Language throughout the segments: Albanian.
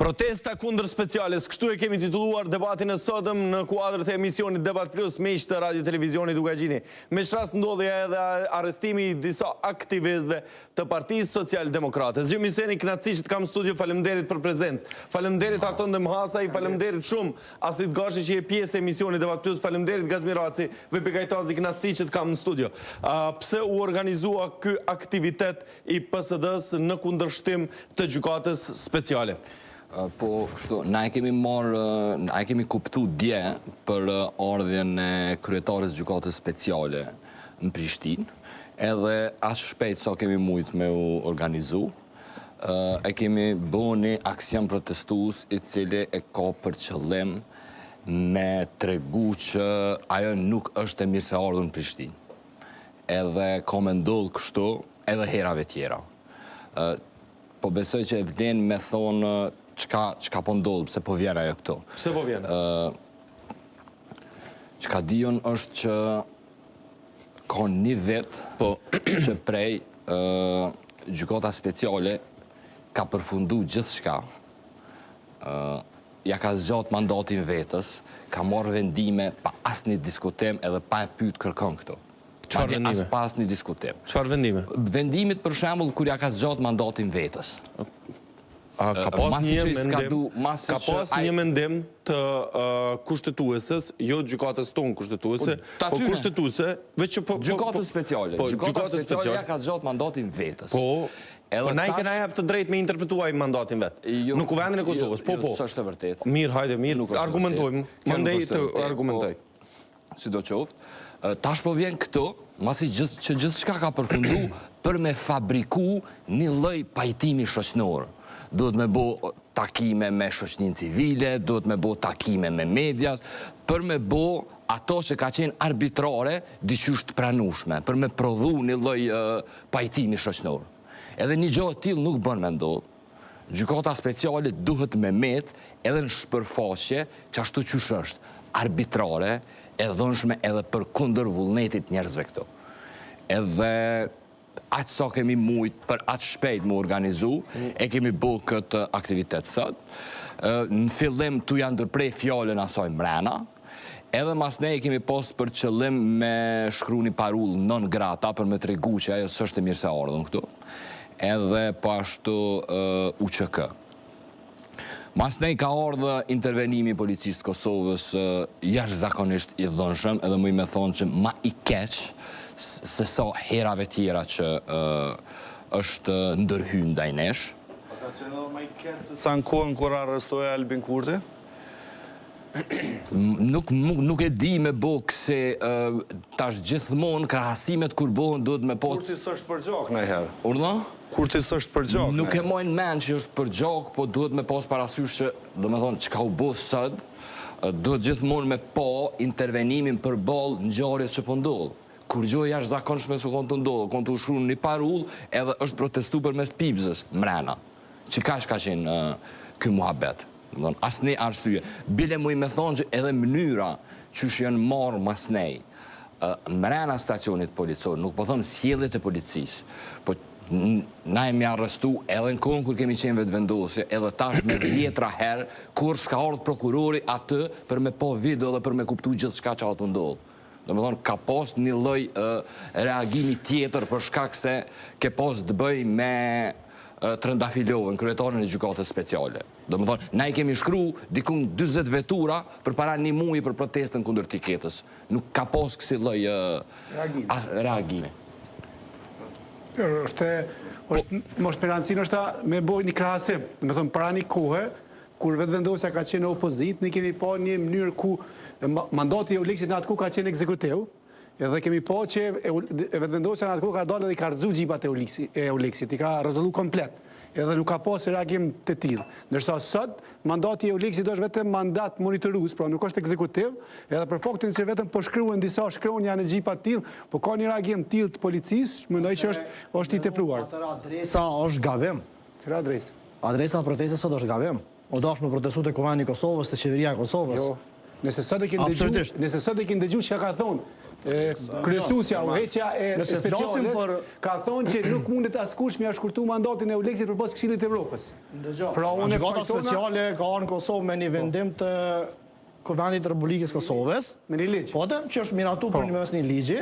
Protesta kundër speciales, kështu e kemi titulluar debatin e sotëm në kuadrët e emisionit Debat Plus miq të Radio Televizionit Dukagjini. Me rast ndodhi edhe arrestimi i disa aktivistëve të Partisë Social-Demokrate. Zgjimi Seni Knaçi që të kam studio, faleminderit për prezencë. Faleminderit Arton Demhasaj, faleminderit shumë Asit Gashi që je pjesë e emisionit Debat Plus, faleminderit Gazmiraci, VP Kajtazi Knaçi që të kam në studio. Pse u organizua ky aktivitet i PSD-s në kundërshtim të gjykatës speciale? Po, kështu, na e kemi kuptu dje për ardhjen e kryetares gjykatës speciale në Prishtinë, edhe ashtë shpejt sa kemi mujtë me u organizu, e kemi bë një aksion protestus i cili e ka për qëllim me tregu që ajo nuk është e mirë se ardhur në Prishtinë. Edhe ka me ndodhë kështu edhe herave tjera. Po besoj që e vlen me thonë qka po ndodhë, pse po vjen ajo këto. Pse po vjen? Qka dion është që ka një vit që prej gjykata speciale ka përfundu gjithë shka. Ja ka zgjat mandatin vetës, ka marrë vendime pa asnjë diskutim edhe pa e pyet kërkon këto. Çfarë vendime? As pas një diskutim. Çfarë vendime? Vendimit për shembull kur ja ka zgjat mandatin vetës. Ka pas një mendim të kushtetuesës, jo gjykatës tonë kushtetuese, po kushtetuese, veç që po... Gjykatës speciale. Gjykatës speciale ja ka zgjat mandatin vetës. Po, na i kena jep të drejt me interpretuaj mandatin vetë. Në kuvendin e Kosovës, po. Së është të vërtet. Mirë, hajde, mirë, argumentojmë. Mandej të argumentoj. Si do qoftë. Tash po vjen këto, masi që gjithë shka ka përfundu për me fabriku një lloj pajtimi shoqnor. Duhet me bo takime me shoqnin civile, duhet me bo takime me medias, për me bo ato që ka qenë arbitrare diqysh të pranushme, për me prodhu një lloj pajtimi shoqnor. Edhe një gjë e tillë nuk bën me ndodh. Gjykata speciale duhet me met edhe në shpërfaqe që ashtu qysh është, arbitrare, e dhënshme edhe për kundër vullnetit njerëzve këto. Edhe aq sa kemi mujt për aq shpejt më organizu, e kemi bë këtë aktivitet sot. Në fillim tu janë ndërprej fjalën asaj mrena, edhe mas ne e kemi post për qëllim me shkru një parull non grata për me tregu që ajo s'është e mirë se ardhën këtu, edhe po ashtu UÇK. Mas ne ka ardhë intervenimi i policisë të Kosovës jashtëzakonisht i dhënshëm, edhe më i me thonë që ma i keq se sa herave tjera që është ndërhyrë ndaj nesh. A ka qenë edhe ma i keq se sa në kohën kur arrestoja Albin Kurti? Nuk e di me bo këse tash gjithmonë krahasimet kur bohen duhet me po... Kurti s'është për gjak najherë. Urna? Kurti s'është për gjak. Nuk e mojnë men që është për gjak, po duhet me pas parasysh që, do me thonë, që ka u bo sëd, duhet gjithmonë me po intervenimin për ball në ngjarjes që po ndodh. Kur gjë jashtëzakonshme që konë të ndodhë, konë të ushru një parull edhe është protestu për mes pipzës mrena. Që ka qenë ky muhabet. Asnjë arsye. Bile mu i me thonë që edhe mënyra që janë marrë mas nej, mrena stacionit policor, nuk po thonë sjelljet e policisë, po na e mi arrestu edhe në kohën kur kemi qenë vetëvendosje, edhe tash me 10 herë, kur s'ka ardhur prokurori atë për me po video dhe për me kuptu gjithë shka që ato ndodhë. Do me thonë, ka pas një lloj reagimi tjetër për shkak se ke pas të bëj me Trëndafilovën, kryetarin e gjykatës speciale. Do me thonë, na i kemi shkru dikun 40 vetura për para një muji për protestën kundër tiketës. Nuk ka pas kësi lloj reagimi. është më shperancin është me boj një krahasim. Do me thonë, para një kohë, kur vetëvendosja ka qenë opozit, ne kemi pa një mënyrë ku mandati e Euliksit në atë ku ka qenë ekzekutiv, edhe kemi pa që vetëvendosja në atë ku ka dalë dhe i ka rëzu gjipat e Euliksit, i ka rezolvu komplet, edhe nuk ka pas reagim të tillë. Ndërsa sot, mandati e Euliksit është vetëm mandat monitorus, pra nuk është ekzekutiv, edhe për faktin që vetëm po shkruan disa shkronja në gjipat tillë, po ka një reagim tillë të policisë, mendoj që është i tepruar. Adresa është gabim. Cila adresë? Adresa protestës sot është gabim. O dash me protestu të Kuvendi i Kosovës, të qeveria e Kosovës. Nëse sot e keni Absolutisht. dëgjuar, nëse sot e keni dëgjuar çka ka thonë kryesuesja udhëheqja e Nëse flasim speciales, ka thonë që nuk mundet askush me shkurtu mandatin e Uleksit përpas Këshillit të Evropës. Pra unë Gjykata pajtona speciale ka ardhur në Kosovë me një vendim të Kuvendit të Republikës Kosovës. me një ligj. Po që është miratu për një mes një ligji.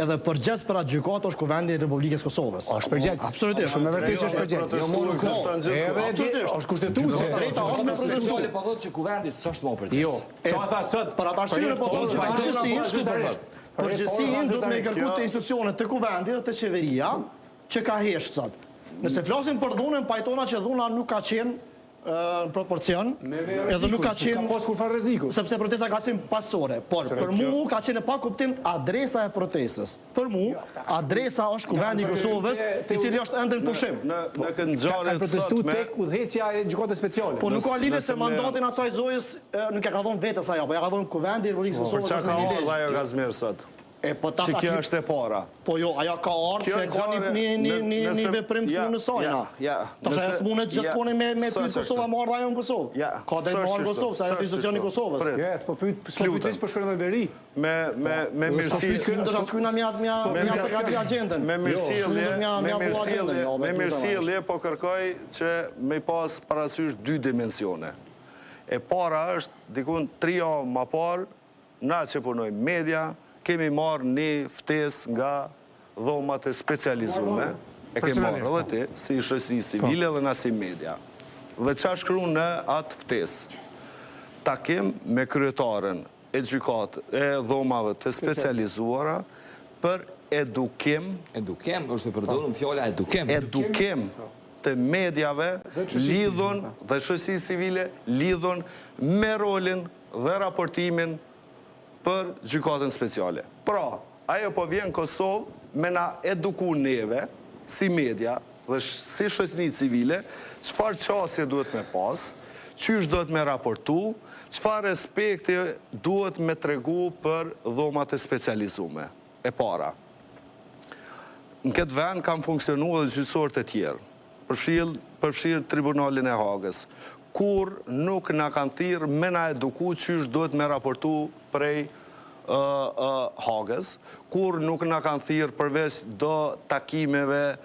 Edhe përgjegjës për atë gjykatë është Kuvendi i Republikës Kosovës. Është përgjegjës. Absolutisht. Shumë e vërtetë që është përgjegjës. Jo, mund të ekziston gjithë. Edhe është kushtetuese. Drejta është me procesuar. Speciale po thotë që kuvendi s'është më përgjithësi. Jo. Ka tha sot Për atë arsye po thonë se përgjithësinë do të më kërkuar të institucionet të Kuvendit dhe të qeveria që ka hesh sot. Nëse flasim për dhunën, pajtona që dhuna nuk ka qenë në proporcion, edhe nuk ka qenë pas kur farë rreziku. sepse protesta ka qenë pasore, por për mu ka qenë pa kuptim adresa e protestës. Për mu, adresa është Kuvendi i Kosovës, i cili është ende në pushim. Në Ka këngëngjarjet protestu sot me tek udhëheqja e gjykatës speciale. Po nuk ka lidhje se nëse mandatin asaj zojës nuk e ka dhënë vetës ajo, po ja ka dhënë Kuvendi i Republikës për Kosovës çka është ka në një ardhur ligj. ajo Gazmir sot. E po ta Që kjo është e para. Po jo, ajo ka ardhur Kjo se ka një nëse- veprim të ja, punës sajna. ja. Tash Nëse- s'munet gjithkohë me ja, pyet s'është Kosova marrë rajon Kosovë. Ja, Ka drejt s'është marrë kështu, Kosovë, sa s'është institucioni i kështu. Kosovës. Prit. Yes, po pyet po shkruan në veri. Me mirësi. Nuk do ta shkruajna mja përgati agjendën. Me Jo, mirësjellje po kërkoj që me pas parasysh dy dimensione. E para është dikun 3 javë më parë, na që punojmë media, kemi marrë një ftesë nga dhomat e specializume, e kemi marrë edhe ti, si shoqëri civile dhe na si media. Dhe çfarë shkruan në atë ftesë? Takim me kryetaren e gjykatë e dhomave të specializuara për edukim Edukem, është përdorur fjala edukem. të medjave lidhun dhe shoqërisë civile lidhun me rolin dhe raportimin për gjykatën speciale. Pra, ajo po vjen Kosovë me na eduku neve, si media dhe si shoqëri civile, çfarë qasje duhet me pas, qysh duhet me raportu, çfarë respekti duhet me tregu për dhomat e specializume. E para. Në këtë vend kam funksionu edhe gjyqësorët e tjerë, përfshirë Tribunalin e Hagës, kur nuk na kanë thirrë me na eduku qysh duhet me raportu prej Hagës, kur nuk na kanë thirrë përveç do takimeve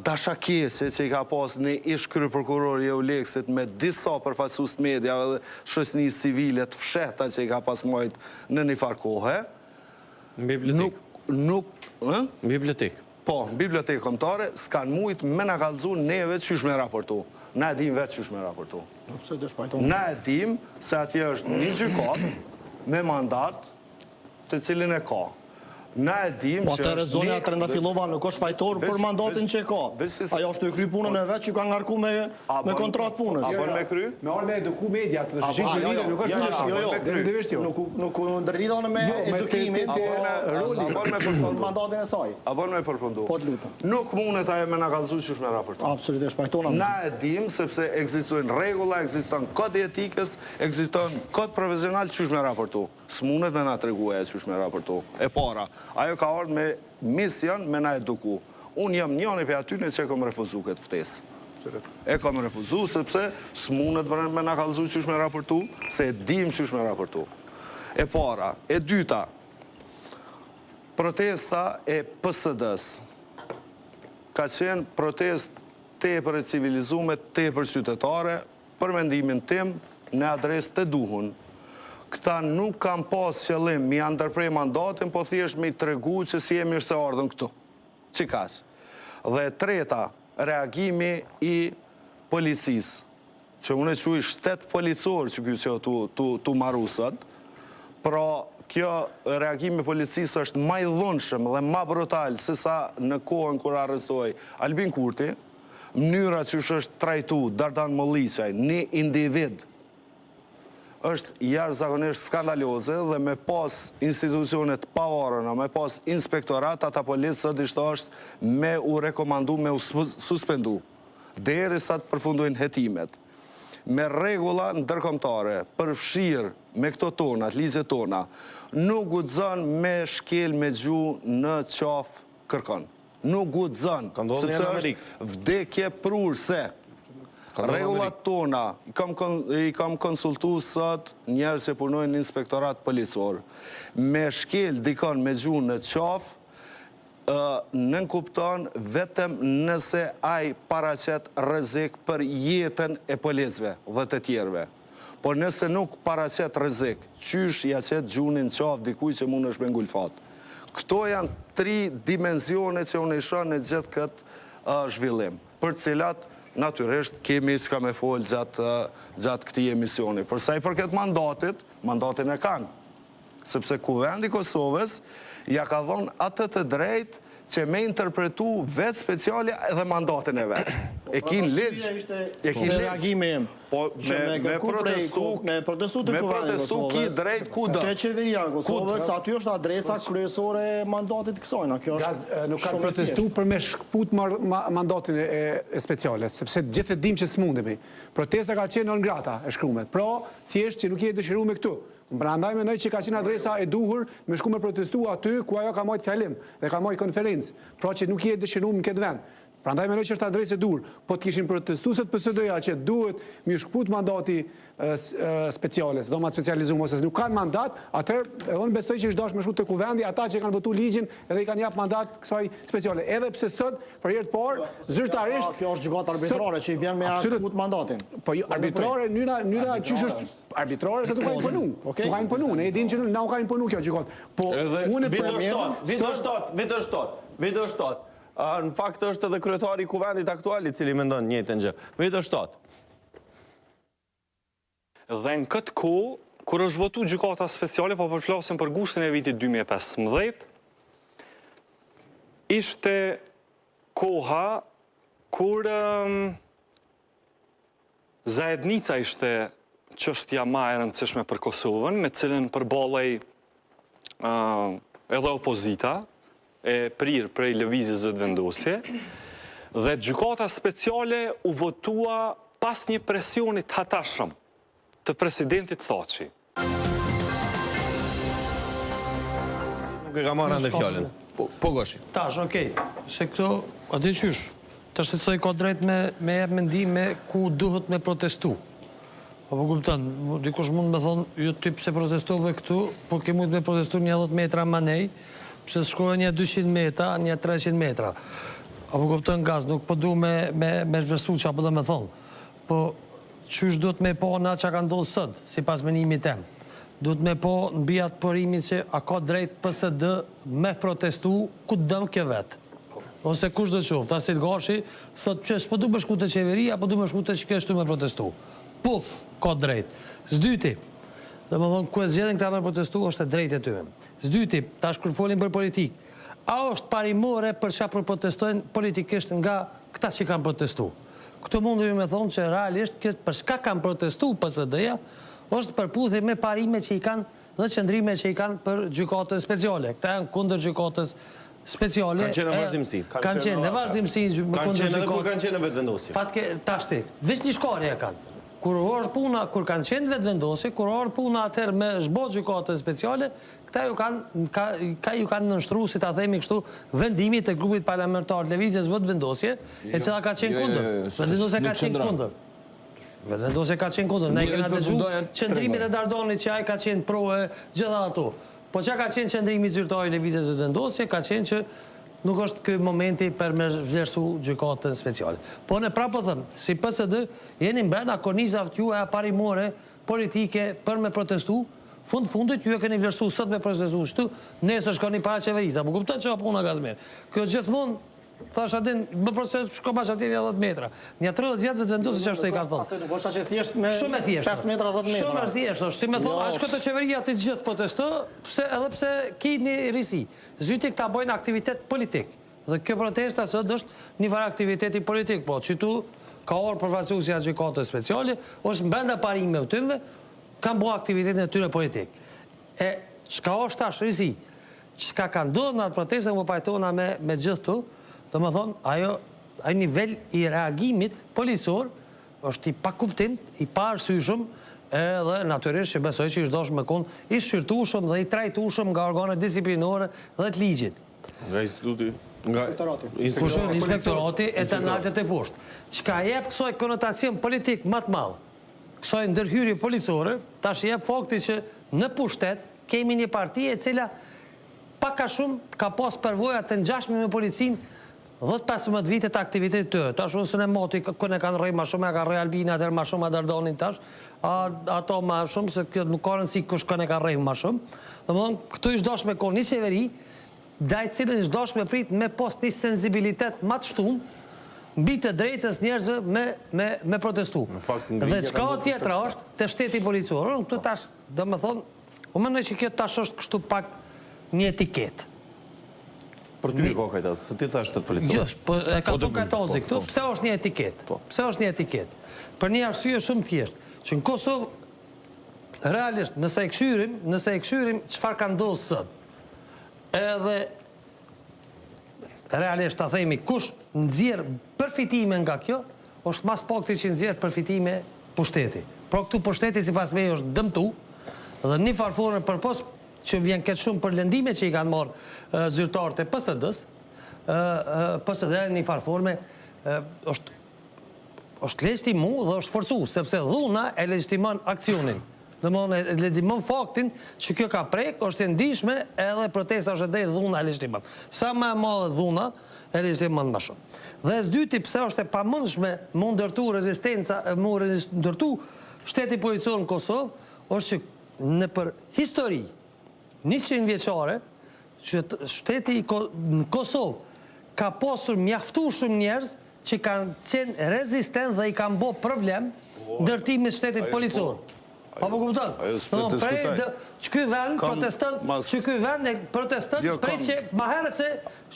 dashakese që i ka pas një ish kryeprokurori e Uleksit me disa përfaqësues të mediave dhe shoqërisë civile të fshehta që i ka pas majt në një farë kohe, Në bibliotek. në Bibliotek. Po, në bibliotekë kombëtare s'kan mujt me na kallëzu neve çysh me raportu. Na e dim vetë çysh me raportu. Na e dim se atje është një gjykatë me mandat të cilin e ka. Na e dim Po që atëre zonja Trendafillova nuk është fajtor për mandatin që e ka. Ajo është të kry punën e vetë që ka ngarku me kontratë punës. A bën me kry? Me orë me eduku media të shoqërisë civile, nuk është detyrisht jo. Nuk ndërlidhen me edukimin, bën me përfundu. mandatin e saj. A bën me përfundu. Po të lutem. Nuk mundet ajo me na kallëzu çysh me raportu. Absolutisht, pajtona. Na e dim sepse ekzistojnë rregulla, ekziston kod etikës, ekziston kod profesional çysh me raportu. S'mundet me na treguaj çysh me raportu. E para, ajo ka ardhur me mision me na eduku. Unë jam njëri prej atyre që kam refuzu këtë ftesë. E kam refuzu sepse s'mundet me na kallëzu çysh me raportu, se e dim çysh me raportu. E para, e dyta, protesta e PSD-s ka qenë protest tepër e civilizume, tepër qytetare, për mendimin tim, në adresë të duhun. Këta nuk kam pas qëllim mi ndërprej mandatin, po thjesht mi tregu që si e mirë se ardhën këtu. Që kaq? Dhe treta, reagimi i policisë, që unë e quaj shtet policor që kjo që tu marusët, pra kjo reagimi policisë është ma i dhunshëm dhe ma brutal se sa në kohën kur arrestoi Albin Kurti, mënyra që është trajtu Dardan Molliçaj, një individ, është jashtëzakonisht skandaloze dhe me pas institucionet pavarëna, me pas inspektorat, ata policë sot ishte është me u rekomandu, me u suspendu, derisa të përfundojnë hetimet. Me rregulla ndërkombëtare, përfshirë me këto tonat, ligjet tona, nuk guxon me shkel me gjuhë në qafë kërkon. Nuk guxon, Ka ndodhur në sepse Amerikë. është vdekje prurse. Rregullat tona, i kam konsultu sot njerëz që punojnë në inspektorat policor. Me shkel dikon me gjunë në qafë, nën kupton vetëm nëse ai paraqet rrezik për jetën e policëve dhe të tjerëve. Po nëse nuk paraqet rrezik, qysh ja qet gjunin qafë dikuj që mund është me ngulfat. Këto janë 3 dimensione që unë i shoh në gjithë këtë zhvillim, për cilat natyrisht kemi s'ka me folë gjatë këtij emisioni. Për sa i përket mandatit, mandatin e kanë. Sepse Kuvendi i Kosovës ja ka dhënë atë të drejtë që me interpretu vetë speciale edhe mandatin e vetë. E kin ligj. E kin reagimi im. Po me protestu të Kuvendit të Kosovës. Ki drejt kudo. Te qeveria e Kosovës, aty është adresa kryesore e mandatit kësaj. Kjo është nuk ka protestu për me shkput mandatin e speciale, sepse gjithë dim që s'mundemi. Protesta ka qenë në ngrata e shkrumet. Pra, thjesht që nuk je dëshiru me këtu. Prandaj mendoj që ka qenë adresa e duhur me shku me protestu aty ku ajo ka marrë fjalim dhe ka marrë konferencë, pra që nuk je dëshiruar në këtë vend. Prandaj mendoj që është adresë e duhur. Po të kishin protestuesit PSD-ja që duhet mi shkput mandati speciale, domat specializuar ose nuk kanë mandat, atëherë unë besoj që është dashur me shku te Kuvendi ata që kanë votuar ligjin edhe i kanë jap mandat kësaj speciale. Edhe pse sot për herë të parë zyrtarisht kjo është gjykatë arbitrare që i vjen me akut mandatin. Po arbitrare nyra qysh është arbitrare se do ka imponu. Do ka imponu, ne e dim që na u ka imponu kjo gjykatë. Po unë Vito 7. Në fakt është edhe kryetari i Kuvendit aktual i cili mendon njëjtën gjë. Vito 7. Dhe në këtë kohë, kur është votu gjykata speciale, po përflasim për gushtin e vitit 2015, ishte koha kur zajednica ishte çështja më e rëndësishme për Kosovën, me cilën përballej edhe opozita, e prirë prej lëvizjes vetëvendosje, dhe gjykata speciale u votua pas një presionit hatashëm të presidentit Thaçi. Nuk e ka marrë ande fjalën. Po goshi. Tash, okej. Se këto, a di qysh? Të shqetësoj ka drejt me jep mendime ku duhet me protestu. Apo kupton, dikush mund me thonë, ju ti pse protestove këtu, po ke mund me protestu një 10 metra manej, pse shkojë një 200 metra, një 300 metra. Apo kupton gaz, nuk po du me zhvesu që apo dhe me thonë. Po, qysh duhet me po na që ka ndodhë sot, si pas menimit tem. Duhet me po në bijat përimit që a ka drejt PSD me protestu ku dëmë kjo vetë. Ose kush do qoftë, asit gashi, thot që s'po du me shku të qeveria, po du me shku të që kështu me protestu. Po, ka drejt. S'dyti, dhe më thonë, ku e zgjedhin këta me protestu, është e drejt e tyre. S'dyti, tash kur folin për politikë, a është parimore për çka protestojnë politikisht nga këta që kanë protestu. Këto mundu me thonë që realisht për shka kanë protestu PSD-ja, është përputhje me parime që i kanë dhe qëndrime që i kanë për gjykatës speciale. Këta janë kundër gjykatës speciale. Kanë qenë në vazhdimsi. Kanë qenë në vazhdimsi Kanë qenë edhe kur kanë qenë në vetëvendosje. Fatke, tashti, veç një shkarje kanë. Kur është puna, kur kanë qenë vetëvendosje, kur është puna atëherë me zhbot gjykatës speciale, këta ju kanë nënshtru, si ta themi kështu, vendimit e grupit parlamentar lëvizjes vetëvendosje, e cila ka qenë kundër. Vetëvendosje ka qenë kundër. Vetëvendosje ka qenë kundër. Ne kena dëgju qëndrimit e Dardonit që ai ka qenë pro e gjitha ato. Po që ka qenë qëndrimi zyrtari lëvizjes vetëvendosje, ka qenë që nuk është këj momenti për me vlerësu gjykatën speciale. Po në prapë thëmë, si PSD, jeni mbrenda kornizave ju e parimore politike për me protestu, fundit ju e keni vlerësu sot me protestu shtu, nesër shkoni para qeverisa, po kuptën që apuna gazmer. Kjo gjithmonë, thash atin, më protestu shko ma që atin 10 metra. Një 30 vjetë vetë vendosi që ashtu i ka thonë. Nuk është që thjesht me 5 metra, 10 metra. Shumë e thjesht, është si me thonë, a shko të qeveria të gjithë protestu, edhe pse ki një risi. Zyti këta bojnë aktivitet politik. Dhe kjo protesta sot është një farë aktiviteti politik, po që tu ka orë përfaqësuesja e gjykatës speciale, është brenda parimeve tyre, kanë bërë aktivitetin e tyre politik. E çka është tash risi, çka ka ndodhur në atë protestë më pajtona me gjithë tu, do më thonë, ai nivel i reagimit policor është i pakuptim, i paarsyeshëm, edhe natyrisht që besoj që ishtë doshë me konë i shqyrtushëm dhe i trajtushëm nga organet disiplinore dhe të ligjit. Nga instituti? Inspektorati. Kush është inspektorati e të naltët e poshtë. Çka jep kësaj konotacion politik më të madh, kësaj ndërhyrje policore, tash jep fakti që në pushtet kemi një parti e cila pak a shumë ka pas përvoja të ngjashme me policinë 10-15 vite të aktivitetit të. Tash unë së në moti këne kanë rrej ma shumë, e ka rrej Albina, atër ma shumë a Dardonin tash, ato ma shumë, se kjo nuk ka rëndësi kush këne ka rrej ma shumë. Dhe më thonë, këtu ishtë dosh me konë një qeveri, daj cilën ishtë dosh me prit me post një sensibilitet ma të shtumë, mbi të drejtës njerëzve me protestu. Dhe qka tjetra është të shteti policor. Unë këtu tash, dhe më thonë, unë mendoj që kjo tash është kështu pak një etiketë. Për ty një kokajta, se ti thash të të policor. Jo, e ka thonë Kajtozi këtu, pse është një etiket? Pse është një etiket? Për një arsye shumë thjesht, që në Kosovë, realisht, nëse e këshyrim, çfarë ka ndodhur sot? Edhe, realisht, ta themi, kush nxjerr përfitime nga kjo, është mas pakti që nxjerr përfitime pushteti. Pro këtu pushteti, sipas meje, është dëmtu, dhe një farforë përpos që vjen këtë shumë për lëndime që i kanë marrë zyrtarët e PSD-s, PSD një farforme është legitimu dhe është forcu, sepse dhuna e legitimon aksionin. Dhe më e legitimon faktin që kjo ka prek, është e ndishme edhe protesta është e drejtë dhuna e legitimon. Sa më e madhe dhuna e legitimon më shumë. Dhe së dyti pse është e pamundshme më ndërtu rezistenca, më ndërtu shteti policor në Kosovë, është që në për histori 100 vjeçare, që shteti në Kosovë ka posur mjaftu shumë njerëz që kanë qenë rezistent dhe i kanë bo problem ndërtimit shtetit policor. Apo kupton? Që ky vend protestant prej që ma herët se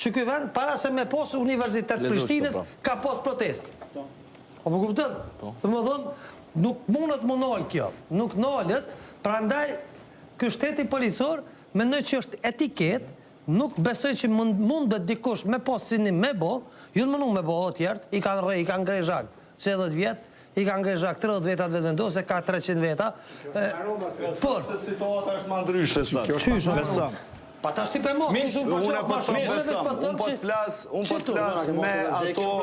që ky vend para se me posë Universitet Prishtinës ka posë protest. Apo kupton? Dhe më thonë, nuk mundet më nalë kjo. Nuk nalët, prandaj ky shteti policor mendoj që është etiket, nuk besoj që mundet dikush me posë sinim me bo, ju në mënu me bo o tjertë, i kanë rej, i kanë grejzhak 60 vjetë, i kanë grejzhak 30 vetat vetë vendose, ka 300 veta. Por, se situata është ma ndryshe sa. Besam. Pa ta shti për mo, Unë po të flas me ato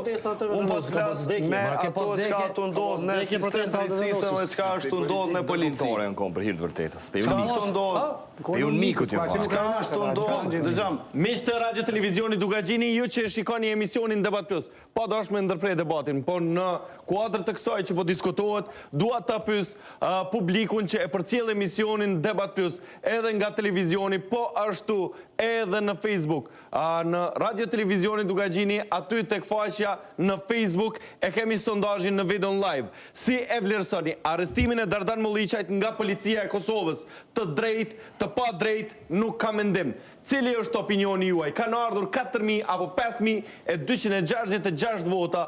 që ato ndodhë në sistem drejtësisë dhe që është ndodhë në polici. Kore në kom për hirtë vërtetës. Pe Qka të ndodhë? Pe unë mikut ju pa. Qka është ndodhë? Dëgjam. Miqtë të Radio Televizioni Dugagjini, ju që shikoni emisionin Debat Plus, pa dashme ndërprej debatin, po në kuadrë të kësaj që po diskutohet, dua ta pyes publikun që e përcjell emisionin Debat Plus edhe nga televizioni, po ashtu edhe në Facebook. Në Radio Televizioni Dugagjini, aty tek faqja në Facebook, e kemi sondazhin në video live. Si e vlerësoni arrestimin e Dardan Mulliqajt nga policia e Kosovës? Të drejt, të pa drejt, nuk ka mendim. Cili është opinioni juaj? Kanë ardhur 4.000 apo 5.266 vota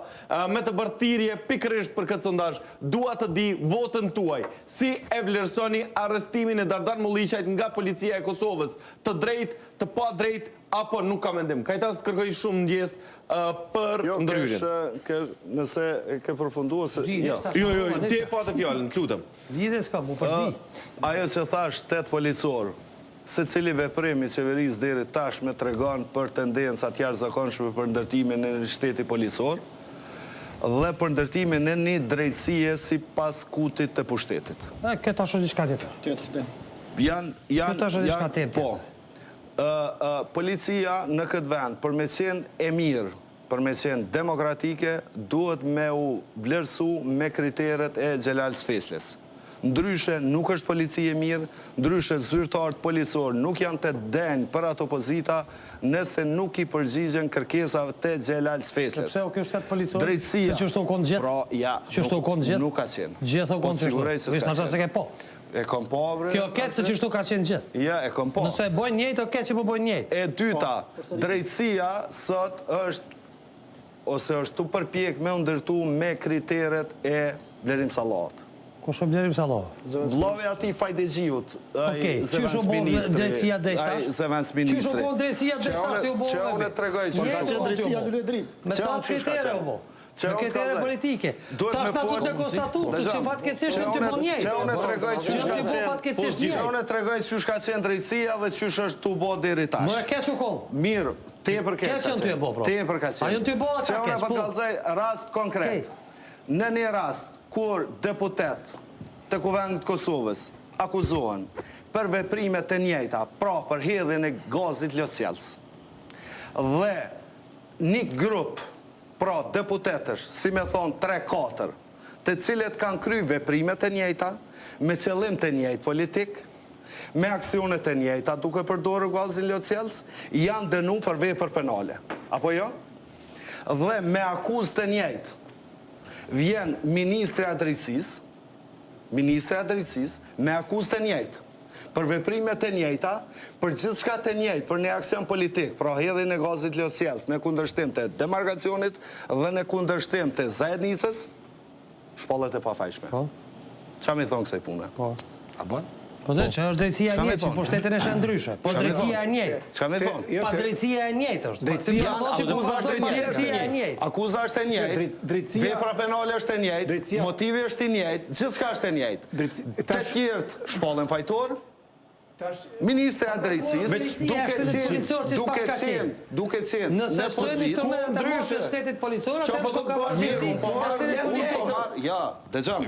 me të bërthirje pikërisht për këtë sondazh. Dua të di votën tuaj. Si e vlerësoni arrestimin e Dardan Mulliqajt nga policia e Kosovës? Të drejt, të pa drejt, apo nuk ka mendim? Kajtas të kërkoj shumë ndjes për ndërhyrjen. Nëse ke përfunduar se... Jo, ti e pa të fjallën, të lutëm. Lidhe s'ka, mu përzi. Ajo që thash 8 policor, se cili veprim i qeverisë deri tash me tregon për tendencat jashtëzakonshme për ndërtimin e një shteti policor dhe për ndërtimin e një drejtësie sipas kutit të pushtetit. Këtë është diçka tjetër. Këtë është diçka tjetër. Po. Policia në këtë vend, për me qenë e mirë, për me qenë demokratike, duhet me u vlerësu me kriteret e Xhelal Sfesles. Ndryshe nuk është policie mirë, ndryshe zyrtarët policor nuk janë të denjë për ato pozita nëse nuk i përgjigjen kërkesave të Xhelal Sfesles. Pse o kjo shtetë policor? Drejtësia. Se që shto konë gjithë? Pra, ja, nuk ka qenë. Gjithë o konë që shto? Vishë në qasë se ke po. E kom po, bre. Kjo ketë se që shto ka qenë gjithë? Ja, e kom po. Nëse e bojnë njëjtë, o ketë që po bojnë njëjtë. E dyta, drejtësia sot është, ose është të përpjek me ndërtu me kriteret e Blerim Sallat. Ku shumë Blerim Sallat? Vllave ati Fajdegjiut, Okej, që shumë bo drejtësia deshtash? Zëvendës ministri. Që shumë bo drejtësia deshtash të ju bo? Që unë e tregoj që Ka qenë drejtësia Lule Drim. Me ca kriterë u bo? Që Në unë kritere kallëzoj. politike. Duhet Ta me statut folë- në konstatu, Dhe që gjam, fatkeqësisht që në ty unë- po njëjtë. që unë tregoj Që në ty po fatkeqësisht që njëjtë. unë tregoj çysh ka qenë drejtësia dhe çysh është tu bo deri tash. Më e keq u koll. Mirë, tepër keq. Keq që në ty e bo, pro. Tepër ka qenë. A në ty bo, Që ka unë keq, po po. kallëzoj rast konkret. Në një rast kur deputet të Kuvendit të Kosovës akuzohen për veprime të njëjta, pra për hedhjen e gazit lotësjelës. Dhe një grup, pra deputetësh, si me thonë 3-4, të cilët kanë kry veprimet të njëjta, me qëllim të njëjtë politik, me aksionet të njëjta duke përdorur gazin lotësjelës, janë dënu për vepër penale. Apo jo? Dhe me akuzë të njëjtë, vjen Ministri i Drejtësisë, me akuzë të njëjtë, për veprimet të njëjta, për gjithçka të njëjtë, për një aksion politik, pra hedhjen e gazit lotësjelës në kundërshtim të demarkacionit dhe në kundërshtim të zajednicës, shpallet e pafajshme. Po. Qa mi thonë kësaj pune? Po. A bën? Po dhe, që është drejtësia e Çka me njëjtë, që thonë? pushtetin e shë ndryshe. Po Çka me drejtësia e thonë? njëjtë. Qa mi thonë? Pa drejtësia e njëjtë është. Drejtësia- Akuza është e Drejtësia e njëjtë. njëjtë. Akuza është e njëjtë. Drejtësia- Vepra penale është e njëjtë. Drejtësia- Motivi është i njëjtë. Gjithçka është e njëjtë. Të tash- tjerët shpallën fajtor. Ministri i Drejtësisë Drejtësia është edhe policor që s'pas ka qenë. duke qenë Nëse në shtojnë pozitë. instrumentet e mos të shtetit policor, atëherë po do ka marrë mirë, fizik. unë po marr, Shtetit policor. ja, dëgjom.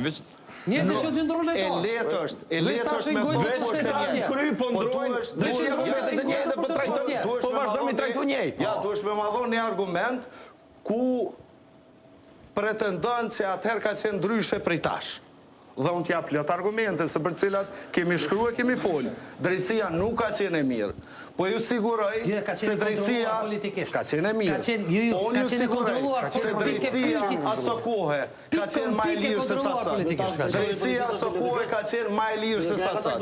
Një të shumë të ndronë E to. letë është, Veç tash i gojë thonë veç është e shtetit njëjtë. Kry, po ndrojnë, duhesh- drejtësia duhesh- rrugët e njëjtë, po trajtojnë, duhesh po me vazhdojmë i madhoni- trajtu njëjtë. Ja, duhesh me madhon një argument ku pretendon që atëherë ka qenë ndryshe prej tash. Dhe unë t'jap plot argumente se për cilat kemi shkruar, kemi folë. Drejtësia nuk ka qenë e mirë. Po ju siguroj Jo, ka qenë se drejtësia kontrolluar politikisht. s'ka qenë e mirë. Ka qenë- jo, Po unë ka ju qenë kontrolluar siguroj se politike, drejtësia pikë- aso kohë ka qenë më e pikë lirë se sa kontrolluar sot. politikisht ka qenë. Drejtësia aso kohë ka qenë më e lirë se sa sot.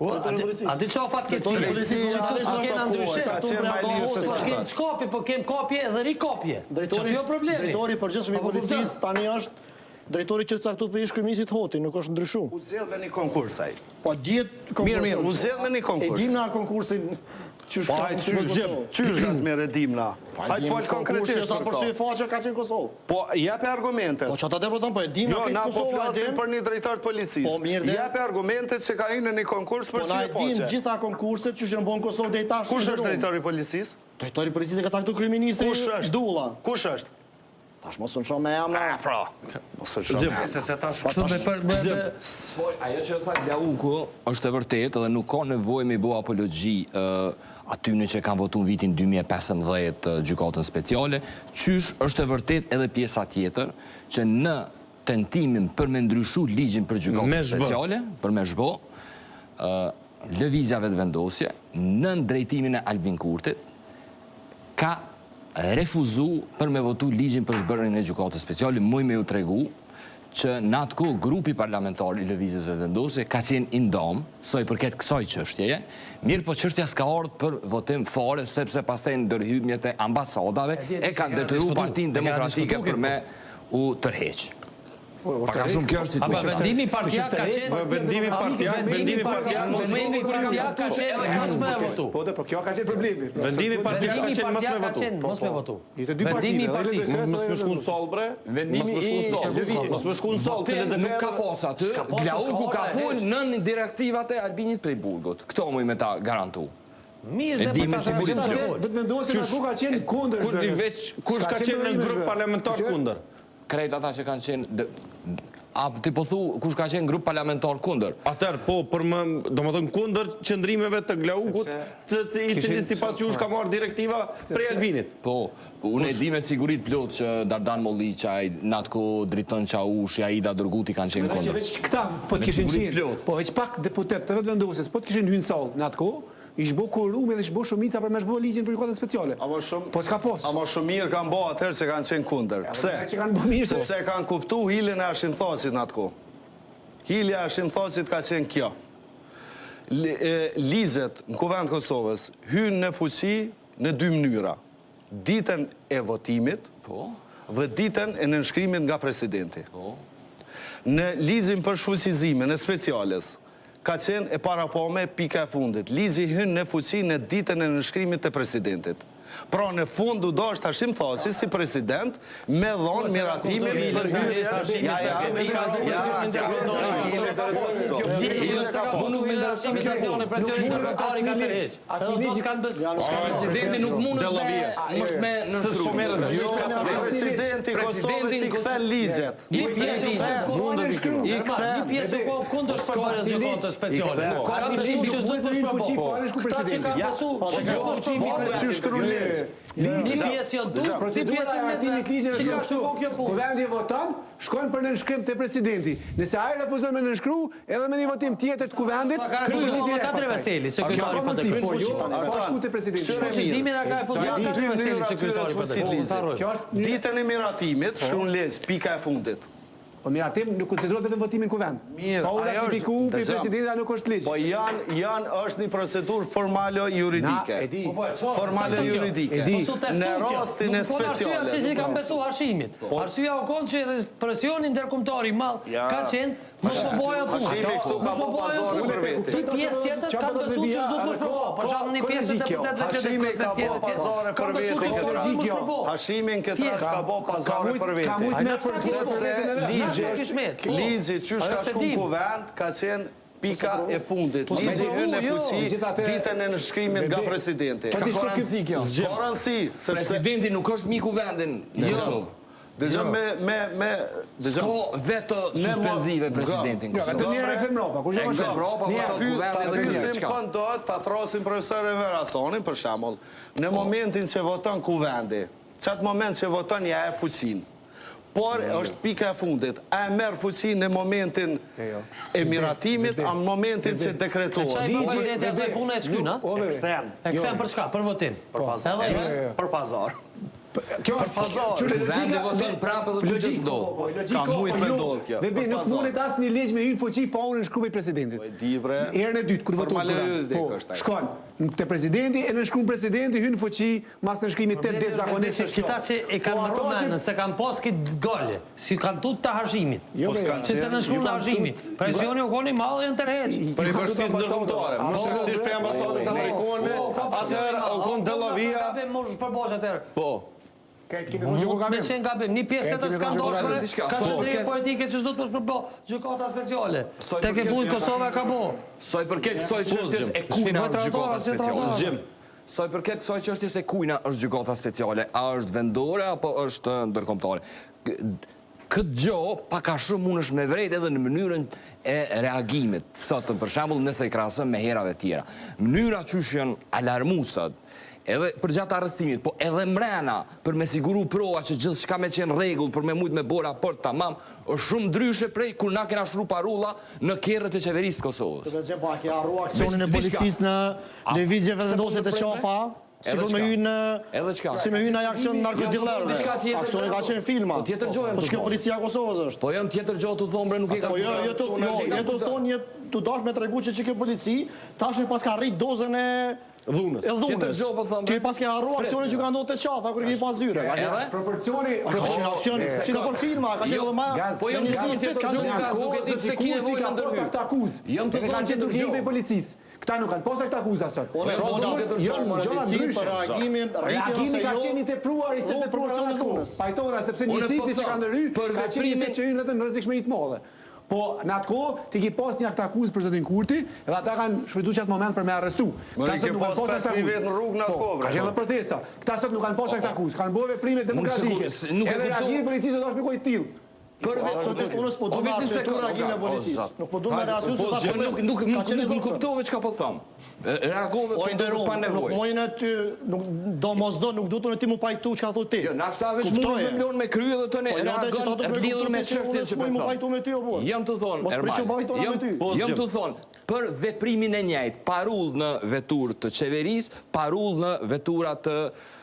A di qa fatkeqësi? Drejtësia Që tu s'po aso kena kohë ndryshe. ka qenë më e lirë se sa Po kem sot. çkopje, po kem kopje dhe rikopje. Që jo problemi. Drejtori i përgjithshëm i Apo kupton? policisë tani është drejtori që caktu për ish kryeministit Hoti, nuk është ndryshu. U zgjedh me një konkurs ai. Po djetë Mirë, u zgjedh me një konkurs. E dim na konkursin që Po ai çysh gazmerë dimna. Hajt fol konkretisht. Sa për për sy to. faqe ka qenë Kosovë. Po jape argumente. Po çata deputon, po e dim na Jo, këtë na po Kosovë flasim atë. për një drejtor të policisë. Po, mirë, dhe- Jape argumentet që ka hyrë në një konkurs për Po na e sy dim faqe. gjitha konkurset që janë bën Kosovë deri tash. Kush është ndërruan. drejtori i policisë? Drejtori i policisë ka caktuar kryeministri Kush është? Dulla. Kush është? Tash mos unë shoh me emra. Pra. Mos e shoh. Se tash kështu me për... Ajo që tha Glauku është e vërtetë dhe nuk ka nevojë me bëu apologji atyne që kanë votuar vitin 2015 gjykatën speciale, qysh është e vërtetë edhe pjesa tjetër që në tentimin për me ndryshu ligjin për gjykatën Me zhbë. speciale, për me zhbo, lëvizjave të vendosje, në drejtimin e Albin Kurtit, ka refuzu për me votu ligjin për zhbërjen e gjykatës speciale, muj me ju tregu që në atë kohë grupi parlamentar i lëvizjes së vendosje ka qenë i ndam, sa i përket kësaj çështjeje, mirë po çështja s'ka ardhur për votim fare sepse pastaj ndërhyrjet e ambasadave e kanë detyruar Partinë Demokratike për me u tërheq. Pak a shumë kjo është Aba situacioni. vendimi partijak ka qenë... Vendimi partijak Vendimi partijak ka qenë mos me votu. Po dhe, po kjo ka qenë problemi. Vendimi partijak ka Vendimi qenë mos me partijak ka votu. qenë mos me votu. I të dy Vendimi partive, parti. Mos më shku në sol, bre. Vendimi Mos më shku në i sol. lëvizjes. Mos më shku në sol, se le Nuk ka pas aty, Glauku ka folë në direktivat e Albinit prej Burgut. Këto muj me ta garantu. Mirë E dhe di për me ta siguri shkuar që atë. Vetë vendosja në ku ka qenë kundër. Kur di veç, kush ka qenë në grup parlamentar kundër? Krejt ata që kanë qenë... A, ti po thu, kush ka qenë grup parlamentar kundër? Atër, po, për më, do më thënë, kundër qëndrimeve të Glaukut, i cili si pas jush ka marrë direktiva prej Albinit. Po, unë e di me sigurit plot që Dardan Molliqaj, Natko Driton Qaushi, Aida Durguti kanë qenë Që kundër. veç këta po të Me kishin siguri qenë, plot. po veç pak deputet të vetë vendosjes, po të kishin hyrë në sallë në atë kohë, i shbo korumi dhe shbo shumica për me shbo ligjin për gjykatën speciale. Po s'ka pos. Ama shumë mirë kanë bë atëherë që kanë qenë kundër. Pse? Që kanë bë mirë, po. Sepse kanë kuptu hilën e ashimthacit në atë kohë. Hilja e ashimthacit ka qenë kjo. Ligjet në Kuvend Kosovës hynë në fuqi në dy mënyra. Ditën e votimit dhe ditën e nënshkrimit nga presidenti. Në ligjin për shfuqizimin e speciales, ka qenë e parapome pika e fundit. Ligji hynë në fuqi në ditën e nënshkrimit të presidentit. Pra në fund u dosh tashim thasi si president me dhon miratimin për hyrje. Presidenti nuk mund mos me Presidenti Kosovës i kthe ligjet. Një pjesë ko kundër shpërbarjes gjykatës speciale. Ka besu që s'do të përshpërbo. Këta që kanë besu që s'do përshpërbo. Një pjesë janë tu, një pjesë janë me që ka shtu kjo punë. Kuvendi voton, shkon për nënshkrim të presidenti. Nëse ai refuzon me nënshkru, edhe me një votim tjetër të kuvendit, Refuzimin e Katër Veseli, sekretari për po shku te presidenti. Refuzimin e ka refuzuar Katër Veseli, sekretari për Ditën e miratimit, shkruan ligj, pika e fundit. Po miratim nuk konsiderohet vetëm votimin kuvend. Mirë, pa u ratifikuar për presidentin nuk është ligj. Po është një procedurë formale juridike. E di. Formale juridike. Në rastin e speciale. Arsyeja që kanë besu Hashimit. Arsyeja u konë që presioni ndërkombëtar i madh ka qenë mos po boja punë. Hashimi këtu ka bë pazare për vete. Një pjesë tjetër ka besu që s'do të përshpërbo. Për shembull një pjesë e deputetëve Hashimi ka bë pazare për vete. Hashimin këtë rast ka bë pazare për vete. Ka mujt me përse Ligji që ka shku kuvend ka qenë pika e fundit. Ligji hyn në fuqi ditën e nënshkrimit nga presidenti. Ka garanci kjo. Ka garanci. Presidenti nuk është miku vendin në Kosovë. Dëgjoj me S'ka veto suspenzive presidentin Kosovë. Vetëm një rekse Evropa, kur jam Ta pyesim kënd do ta thrasim profesorin Verasonin për shembull. Në momentin që voton kuvendi, çat moment që voton ja e fuqinë. Por është pika e fundit. A e merr fuqinë në momentin e miratimit, a në momentin që dekretohet. Çaj presidenti asaj pune e shkyn, ha? E kthen për çka? Për votim. Për pazar. Kjo është pazar. Vendi voton prapë dhe të ndodh. Ka mujt me ndodh kjo. Vebi nuk mundet asnjë ligj me hyrë fuqi pa unë shkruaj presidentit. Po e di bre. Herën e dytë kur voton. Shkon te presidenti e nënshkruan presidenti hyn fuqi mas nënshkrimit 8 ditë zakonisht është. Këta që e kanë ndromen se kanë pas këtë gole, si kanë tut të Hashimit. Që se nënshkruan Hashimi. Presioni u koni madh janë tërheq. Për i vështirësi ndërkombëtare. Mos e thësh për ambasadën amerikane, atëherë u kon Dellavia. Mos përbosh atëherë. Po. Me qenë gabim, një pjesë të skandalshme, ka qëndrije politike që s'do të përshpërbo gjykata speciale. Tek e fundit Kosova ka bo. Sa i përket kësaj çështjes e kujna është gjykata speciale. Sa i përket kësaj çështjes e kujna është gjykata speciale, a është vendore apo është ndërkombëtare? Këtë gjë pak a shumë mund është me vërejt edhe në mënyrën e reagimit, sotën për shembull nëse i krahasojmë me herave tjera. Mënyra qysh janë alarmuesat, edhe për gjatë arrestimit, po edhe mrena për me siguru prova që gjithë shka me qenë regull për me mujt me bora raport tamam, është shumë ndryshe prej kur na kena shru parulla në kerrët e qeverisë Kosovës. Të vëzhem pa, kja arru aksionin e policisë në levizjeve vendoset e qafa, si për me hynë si me hynë aja aksion narkodillerëve. Aksioni ka qenë filma. Po që kjo policia Kosovës është? Po jam tjetër gjohë të thonë bre nuk e ka... Po jo të thonë të dash me tregu që kjo polici tash pas ka rrit dozën e dhunës. Ti pas ke harru aksionin që ka ndodhur te qafa kur keni pas zyre. Proporcioni ka qenë aksion si në filma, ka qenë edhe më. Po jam tjetër gjohë, nuk e di pse kine vojnë në ndërhyrje. Ata akuzë. Jam të thonë tjetër gjohë. Policisë. Këta nuk kanë posa këta akuza sot. Po ne polici për reagimin, reagimi ka qenë i tepruar i se tepruar në dhunës. Pajtora sepse njësitë që kanë ndërhy ka qenë që hyn vetëm rrezikshme të mëdha. Po në atë kohë ti ke pas një akt akuzë për zotin Kurti, edhe ata kanë shfrytzuar çat moment për me arrestu. Këta sot nuk kanë pas akt akuzë në rrugë në atë kohë. Ka qenë protesta. Këta sot nuk kanë pas akt akuzë, kanë bërë veprime demokratike. Edhe reagimi policisë do të shpjegoj till. Sot unës po du me arsytu reagimin e policisë. Nuk po du me arsytu se Nuk kuptove që ka po thamë. Reagove pa nevojë. Nuk mojnë ty, do mos do, nuk du të në ti mu pajtu që ka thot ti. Jo, nashta veç mu në mlon me krye dhe të ne reagon e lidhur me çështjen që mu pajtu me ty o buar. Jam të thonë, jam të thonë, për veprimin e njëjtë, parull në vetur të qeverisë, parull në veturat të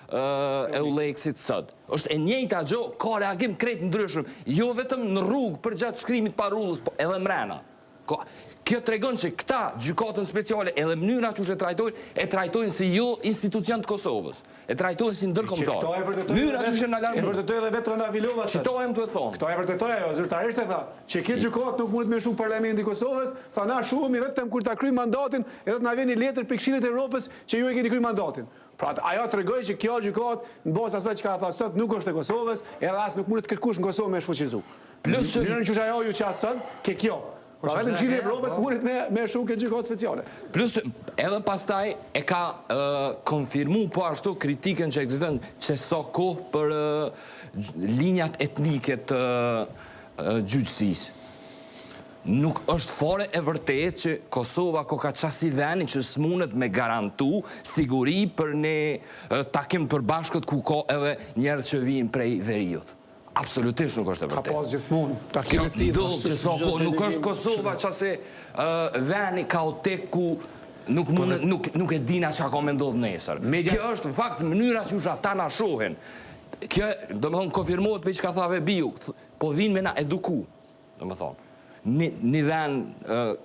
Euleksit sot. Është e njëjta gjë, ka reagim krejt ndryshëm, jo vetëm në rrugë për gjatë shkrimit parullës, po edhe mrena. kjo tregon që këta gjykatën speciale edhe mënyra që e trajtojnë si jo institucion të Kosovës. E trajtojnë si ndërkombëtar. Mënyra që në E alarm. vërtetoj edhe vetë Rënda Vilova. Çitohem të thonë. Këto e vërtetoj ajo, zyrtarisht e tha, që kjo gjykatë nuk mund të më shu Parlamenti i Kosovës, tha na shuhemi vetëm kur ta kryjmë mandatin, edhe të na vjen një letër për Këshillit e Evropës që ju e keni kryer mandatin. Pra ajo tregoi që kjo gjykatë në bazë asaj çka tha sot nuk është e Kosovës, edhe as nuk mund të kërkush në Kosovë me shfuqizu. Plus që Mënyrën që ajo ju qas sot, ke kjo. Pra vetëm Këshilli i Evropës mundet me shu këtë gjykatë speciale. Plus që edhe pastaj e ka konfirmu po ashtu kritikën që ekziston që sa kohë për linjat etnike të gjyqësisë. Nuk është fare e vërtet që Kosova ko ka qasi veni që s'mundet me garantu siguri për ne takim përbashkët ku ka edhe njerët që vinë prej veriut. Absolutisht nuk është e Ka vërtet. pas gjithmonë Kjo takimet tij. do që sa kohë nuk është Kosova qase veni kaotik ku nuk e dina që ka me ndodhë nesër. Kjo është në fakt mënyra që ata na shohin. Kjo do më thonë konfirmohet për që ka thave Biu, po vinë me na eduku, do më thonë. Një ven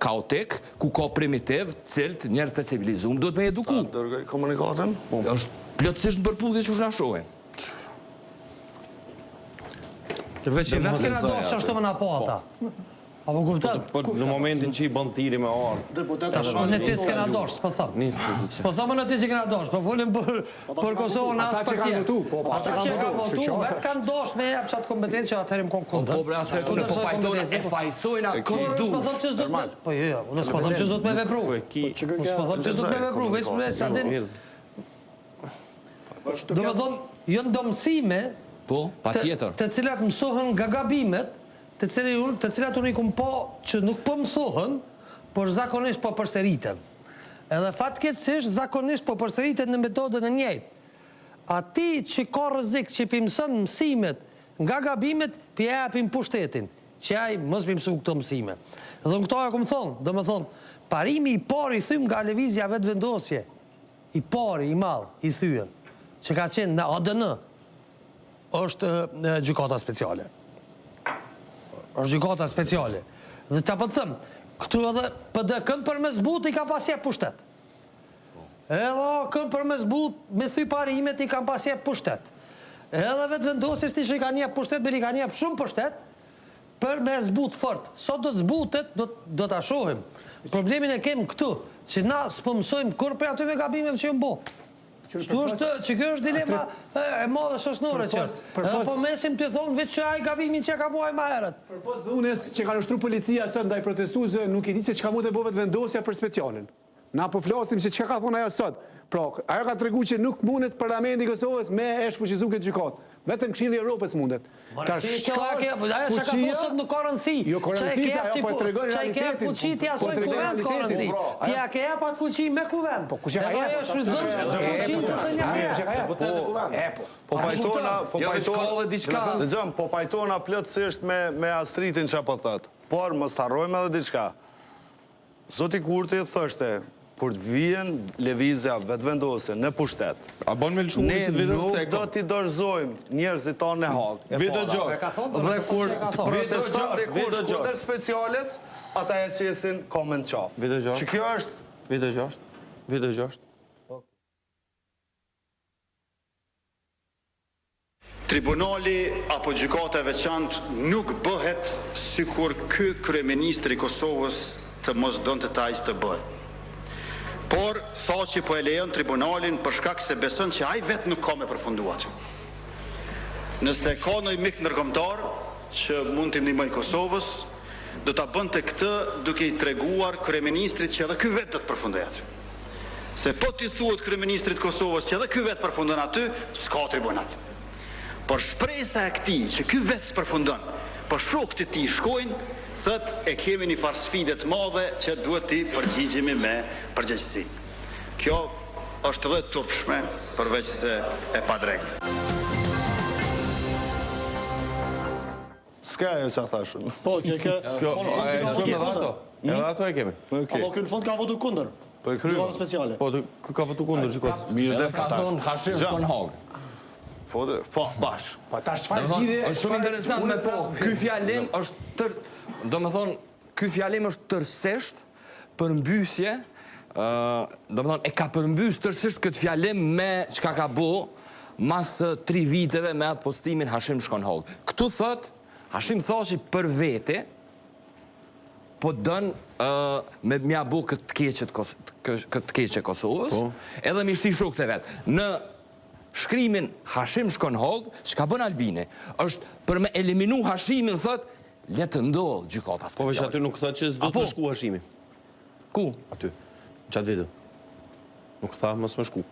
kaotik, ku ka primitiv, cilët njerëz të civilizuar duhet me eduku. Dërgoj komunikatën? Është plotësisht në përputhje që na shohin. Veç që vetë kena dosh që ashtu më na po ata. Apo kupton? Po në momentin që i bën tiri me orë. Deputet Tash në ti s'kena dosh, s'po thëm. Një institucion. S'po thëm në ti që kena dosh, po folim për Kosovën as Ata për që kanë tjerë. votu, po, Ata që kanë votu, vetë kanë dosh me jap çat kompetencë që atërim kon kundër. Po bre asë këtu po pajtojnë e fajsojnë atë S'po dush. thëm që s'do të. Po jo, unë s'po thëm që s'do të me vepru. S'po thëm që s'do të me vepru, veç me sa din. Do të thonë, janë domësime Po, patjetër. të cilat mësohen nga gabimet, të cilat unë i kum po që nuk po mësohen, por zakonisht po përsëriten. Edhe fatkeqësisht zakonisht po përsëriten në metodën e njëjtë. Ati që ka rrezik që pi mëson mësimet nga gabimet, pi japin pushtetin, që ai mos pi mësu këto mësime. Dhe në këto e kum thonë, do më thonë, parimi i parë i thym nga lëvizja vetë vendosje, i parë, i madh, i thyë, që ka qenë në ADN, është gjykata speciale. Është gjykata speciale. Dhe ta po të them, këtu edhe PD-kën për me zbut i ka pasje pushtet. Edhe kën për me zbut, me thy parimet i kam pasje pushtet. Edhe vetë vendosjes ti që i ka njep pushtet, beri ka njep shumë pushtet, për me zbut fort. Sot do të zbutet, do të shohim. Problemin e kemë këtu, që na s'po mësojmë kur për atyve gabimeve që jëmë bo. Kështu është që kjo është dilema e madhe shoqënore që. Po mesim të thonë vetë që ai gabimin që ka buaj më herët. Përpos dhunës që ka nështru policia sot ndaj protestuesve, nuk i di se çka mund të bëhet vendosja për specialin. Na po flasim se çka ka thonë ajo sot. Pra, ajo ka treguar që nuk mundet Parlamenti i Kosovës me e shfuqizu këtë gjykatë. Vetëm Këshilli i Evropës mundet. Ajo që ka thosët nuk ka rëndësi. Jo, ka rëndësi, ajo po tregon realitetin. Çaj ke fuqi ti asoj kuvend ka rëndësi. Ti ja ke jap atë fuqi me kuvend. Po kush e ka jap? Ajo shfrytëzon fuqinë të thënia. Po pajtona, diçka. po pajtona plotësisht me Astritin që po thot. Por mos harrojmë edhe diçka. Zoti Kurti thoshte, kur të vijen lëvizja vetëvendose në pushtet, A bën me lëshumë ne si të vidën se nuk do t'i dorëzojmë njerëzit tonë në Hagë. Vito gjashtë. Dhe kur të proteston dhe Vito kush gjashtë. kundër speciales, ata e qesin koment qafë. Vito gjashtë. Që kjo është Vito gjashtë. Vito gjashtë. Tribunali apo gjykata e veçantë nuk bëhet sikur ky kryeministri i Kosovës të mos donte të aq të bëhet. Por thotë që po e lejon tribunalin për shkak se beson që ai vetë nuk ka me përfunduar. Nëse ka ndonjë mik ndërkombëtar që mund t'i ndihmojë Kosovës, do ta bënte këtë duke i treguar kryeministrit që edhe ky vetë do të përfundojë aty. Se po t'i thuhet kryeministrit të Kosovës që edhe ky vetë përfundon aty, s'ka tribunal. Por shpresa e këtij që ky vetë s'përfundon, por shokët e tij shkojnë, thët e kemi një farë sfide të madhe që duhet t'i përgjigjemi me përgjegjësi. Kjo është edhe turpshme, përveç se e padrejtë. s'ka ajo që thashun. Po, kjo Edhe ato e kemi. Apo kjo në fond ka votu kundër. Po e krymë. Gjykata speciale. Po ka votu kundër gjykatës. Mirë dhe Ka thonë Hashim shkon në Hagë. Po, bash. Po tash çfarë zgjidhje? Është shumë interesant me po. Ky fjalim është ky fjalim është tërësisht përmbysje, do më thonë, e ka përmbys tërsisht këtë fjalim me çka ka bo mas 3 viteve me atë postimin Hashim Shkonhog. Këtu thot, Hashim Thaçi për vete, po dënë me mja bo këtë keqe Kosovës, edhe mi shti shok të vetë. Në shkrimin Hashim Shkonhog, që ka bën Albini, është për me eliminu Hashimin, thot, le të ndodhë gjykata Po veç speciale. aty nuk thot që s'do të më shku Hashimi. Ku? Aty. Qatë vitë. Nuk tha mos më shku.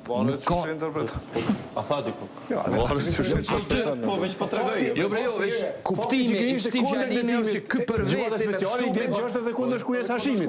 Varet që shë interpretat. A tha diku. Varet që shë interpretat. Po veç po tregoj. Jo bre jo, veç kuptimi i këtij fjalimi është që ky për Gjykata vete me speciale i bën pështupin që është edhe kundër shkrujes Hashimit.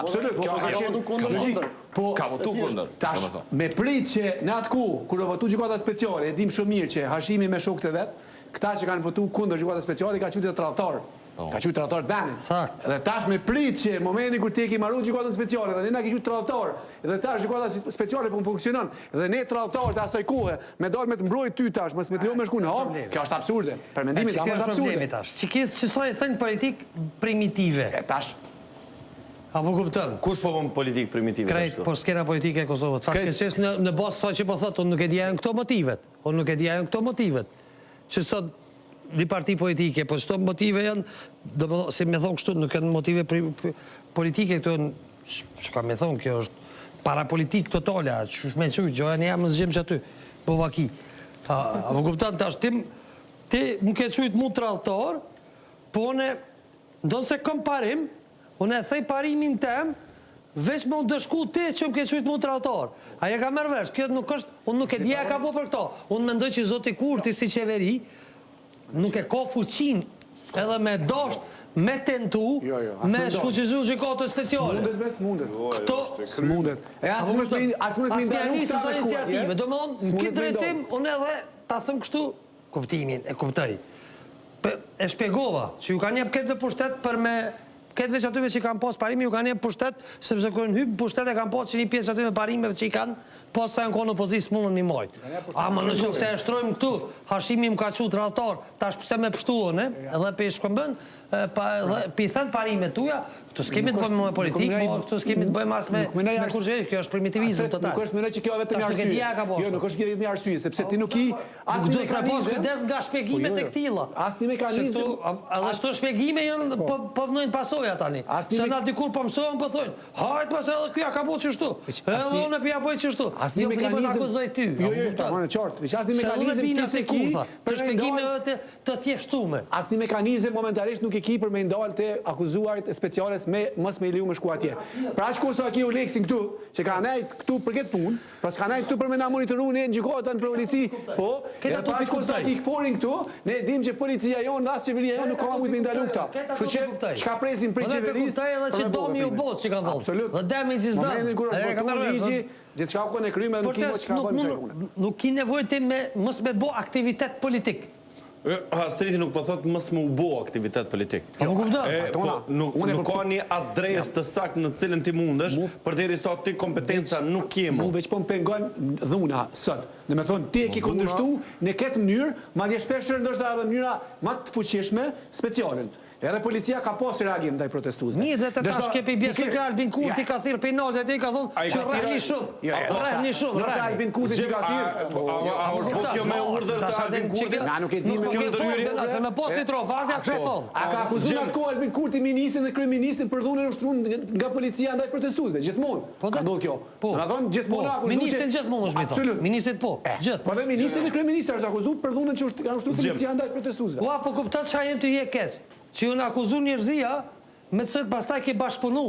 Absolut, kjo ka qenë kundër. Po ka votu kundër. tash me prit që në atë ku kur u votu gjykata speciale, e dim shumë mirë që Hashimi me shokët e vet, këta që kanë votu kundër gjykatës speciale ka qenë tradhtar. Ka qenë tradhtar venit. Sakt. Dhe tash me prit që momenti kur ti e ke marrë gjykatën speciale dhe ne na ke qenë tradhtar, dhe tash gjykata speciale po funksionon, dhe ne tradhtarët e asaj kohe me dalë me të mbrojtë ty tash, mos me të lëmë me shku në ham, kjo është absurde. Për mendimin tim është absurde. Që sa e thënë politik primitive. Tash Apo kuptën? Kush po bën politik primitive Krejt, po skena politike e Kosovës. Fatkeqësisht në bazë sa që po thotë, unë nuk e dija këto motivet. Unë nuk e dija këto motivet. Që sot një parti politike, po çto motive janë, si me thonë kështu, nuk janë motive politike këto, çka me thonë, kjo është parapolitik totale, që me çuj, gjoja ne jam zgjem që aty, po vaki. Apo kupton tash, ti më ke çujt mu tradhtor, po unë ndonë se kam parim, unë e thej parimin tem, veç më dëshku ti që më ke qujtë mu tradhtor. Aja ka merr vesh, kjo nuk është, unë nuk e dija ka po për këto. Unë mendoj që zoti Kurti si qeveri, nuk e ka fuqin edhe me dosht, me tentu, me shfuqizu gjykatën speciale. S'mundet. Këto S'mundet. E as më të janë nisë sa iniciative. Do më thonë, në S'mundet këtë drejtim, unë edhe ta thëm kështu, kuptimin, e kuptoj. E shpjegova, që ju ka njep këtë pushtet për me këtë veç atyve që i kanë pas parimi, ju kanë njep pushtet, sepse kërën hypë pushtet e kanë pas që një pjesë atyve parimeve që i kanë, pas sa janë konë opozisë mundën një majtë. Ama në qofë se e shtrojmë këtu, Hashimi më ka qut radhtar, tash pëse me pështuone, edhe për i shkëmbën, për i thënë parime tuja, këtu s'kemi të bëjmë me politikë, këtu s'kemi të bëjmë asë me kurgje, kjo është primitivizm total. Nuk është mënej që kjo vetëm një arsye. Jo, nuk është një arsye, sepse ti nuk i as një mekanizëm. Kujdes nga shpjegimet e këtilla. As një mekanizëm. Edhe shto shpjegime janë po vënojnë pasoja tani. Se na dikur po mësohen po thonë, hajt pas edhe kjo ka bëu çështu. Edhe unë pia bëj çështu. As një mekanizëm. Ty. Jo, tamam, qartë. As një mekanizëm ti ki të shpjegimeve të thjeshtuara. As një mekanizëm momentarisht nuk e ki për me ndalë të akuzuarit e speciales me mos me i liu me shku atje. Pra që kosa ki u leksin këtu, që ka nejt këtu për këtë punë, pra s'ka nejt këtu për me na monitoru në gjykatën për polici, po, edhe pra që kosa ki këporin këtu, ne dim që policia jonë dhe asë qeveria jonë nuk ka mujtë me ndalu këta. Kështu që çka presim për qeverisë, edhe që domi u botë që kanë thonë. Absolut. Dhe damage is done. Momentin kur është votuar ligji, gjithçka ku ne kryjmë edhe nuk kimo çka bën. Nuk ki nevojë ti mos me bë aktivitet politik. Hastriti nuk po thot mos më u bo aktivitet politik. Po kupton? Nuk ka një adresë të saktë në cilën ti mundesh, përderisa ti kompetenca nuk ke më. Mu veç po më pengojnë dhuna sot. Në me thonë, ti e ki kundërshtu në këtë mënyrë, madje shpeshër ndoshta edhe mënyra më të fuqishme specialen. Edhe policia ka pasur reagim ndaj protestuesve. Mirë, dhe të tash kepi bjesë që Albin Kurti ka thirr penal dhe ti ka thonë që rrehni shumë. Rrehni shumë. Nëse Albin Kurti që ka thirr, A është kjo me urdhër të Albin Kurti? na nuk e di me ndërhyrje. Se me posi trofartja çfarë thon? A ka akuzuar atë kohë Albin Kurti ministrin dhe kryeministrin për dhunën e ushtruar nga policia ndaj protestuesve, gjithmonë. Ka ndodhur kjo. Do ta thonë gjithmonë akuzuar. Ministrin gjithmonë është më thonë. Ministrit po. Gjithë. Po dhe ministri dhe kryeministri është akuzuar për dhunën që kanë ushtruar policia ndaj protestuesve. Ua, po kupton çfarë jem të je keq. Që ju në akuzun njerëzia, me të sëtë pastaj ke bashkëpunu.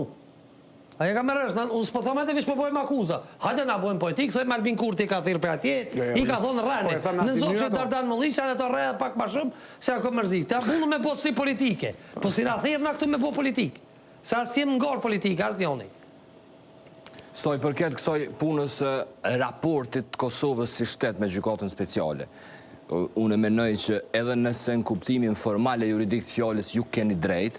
Aja ka më rështë, unë s'po thome edhe vish po bojmë akuza. Hajde na bojmë politik, thojmë Albin Kurti ka thirë për atje, i ka thonë rrani. Në zotë që Dardan Mëllisha dhe të rrejë pak ma shumë, se ako mërzit. Ta bullu me botë si politike, po si na thirë na këtu me bo politik. Se asë jem ngorë politike, asë njoni. Soj përket kësaj punës raportit Kosovës si shtet me gjykatën speciale. Unë menoj që edhe nëse në kuptimin formal e juridik të fjallës ju keni drejt,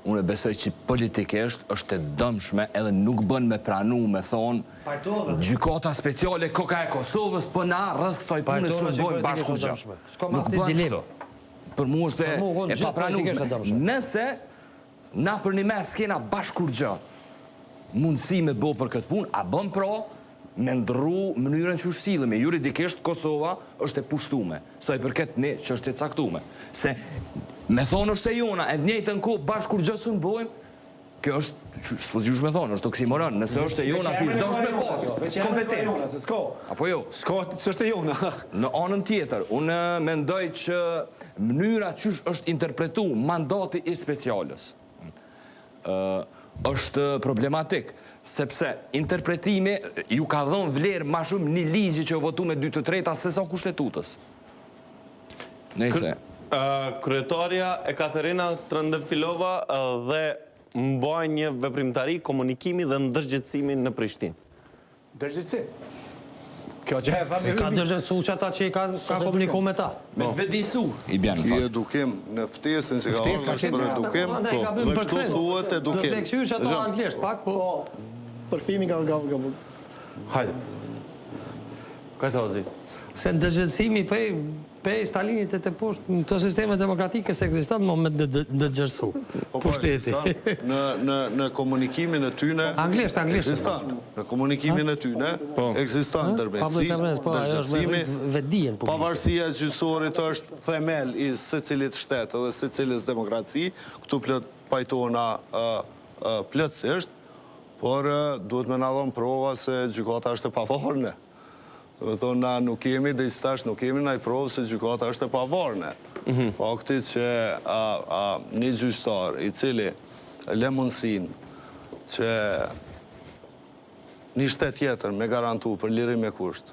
unë besoj që politikisht është e dëmshme edhe nuk bën me pranu me thonë gjykata speciale koka e Kosovës për na rrëth kësaj punës së bojnë bashku gjë. Nuk bën kështu. Për mu është e papranueshme. Nëse na për një mes s'kena bashkur gjë, mundësi me bo për këtë punë, a bën pra me ndru mënyrën që silemi. Juridikisht Kosova është e pushtume, sa i përket ne që është e caktume. Se me thonë është e jona, e njëjtën kohë bashkë kur gjësë në bojmë, kjo është, s'po gjush me thonë, është oksimoron, nëse është e jona, kush do është me pas kompetencë. Apo jo? S'ka, s'është e jona. Në anën tjetër, unë mendoj që mënyra qysh është interpretu mandati i specialës është problematik, sepse interpretimi ju ka dhënë vlerë ma shumë një ligji që votu me 2/3 se sa kushtetutës. Nëse. Kryetarja Ekaterina Trëndafilova dhe mbaj një veprimtari komunikimi dhe ndërgjegjësimi në Prishtinë. Ndërgjegjësim. Kjo që e tha me Ka dërgjegjësu që ata që i ka komuniku me ta. Me të vedisu i bjanë Ky fakt. edukim në ftesën që ka Ftesë ka është qenë për që- edukim, dhe këtu thuhet Do edukim. të këshyrë që ata anglisht, pak, po... Përkthimi nga Hajde. Kajtozi. Se ndërgjegjësimi pe Stalinit e të poshtë në të sisteme demokratike se ekziston në moment ndërgjegjësu. Pushteti. Në komunikimin e tyne Anglisht. ekziston. Në komunikimin e tyne ekziston ndërmesi, ndërgjegjësimi. Vedien publike. Pavarësia e gjyqësorit është themel i secilit shtet dhe secilës demokraci. Këtu pajtona plotësisht, por duhet me na dhënë prova se gjykata është e pavarur. Dhe thonë, na nuk kemi, dhe istash nuk kemi na i provë se gjykata është e pavarne. Fakti që një gjyqtar i cili le mundësin që një shtet tjetër me garantu për lirim e kusht,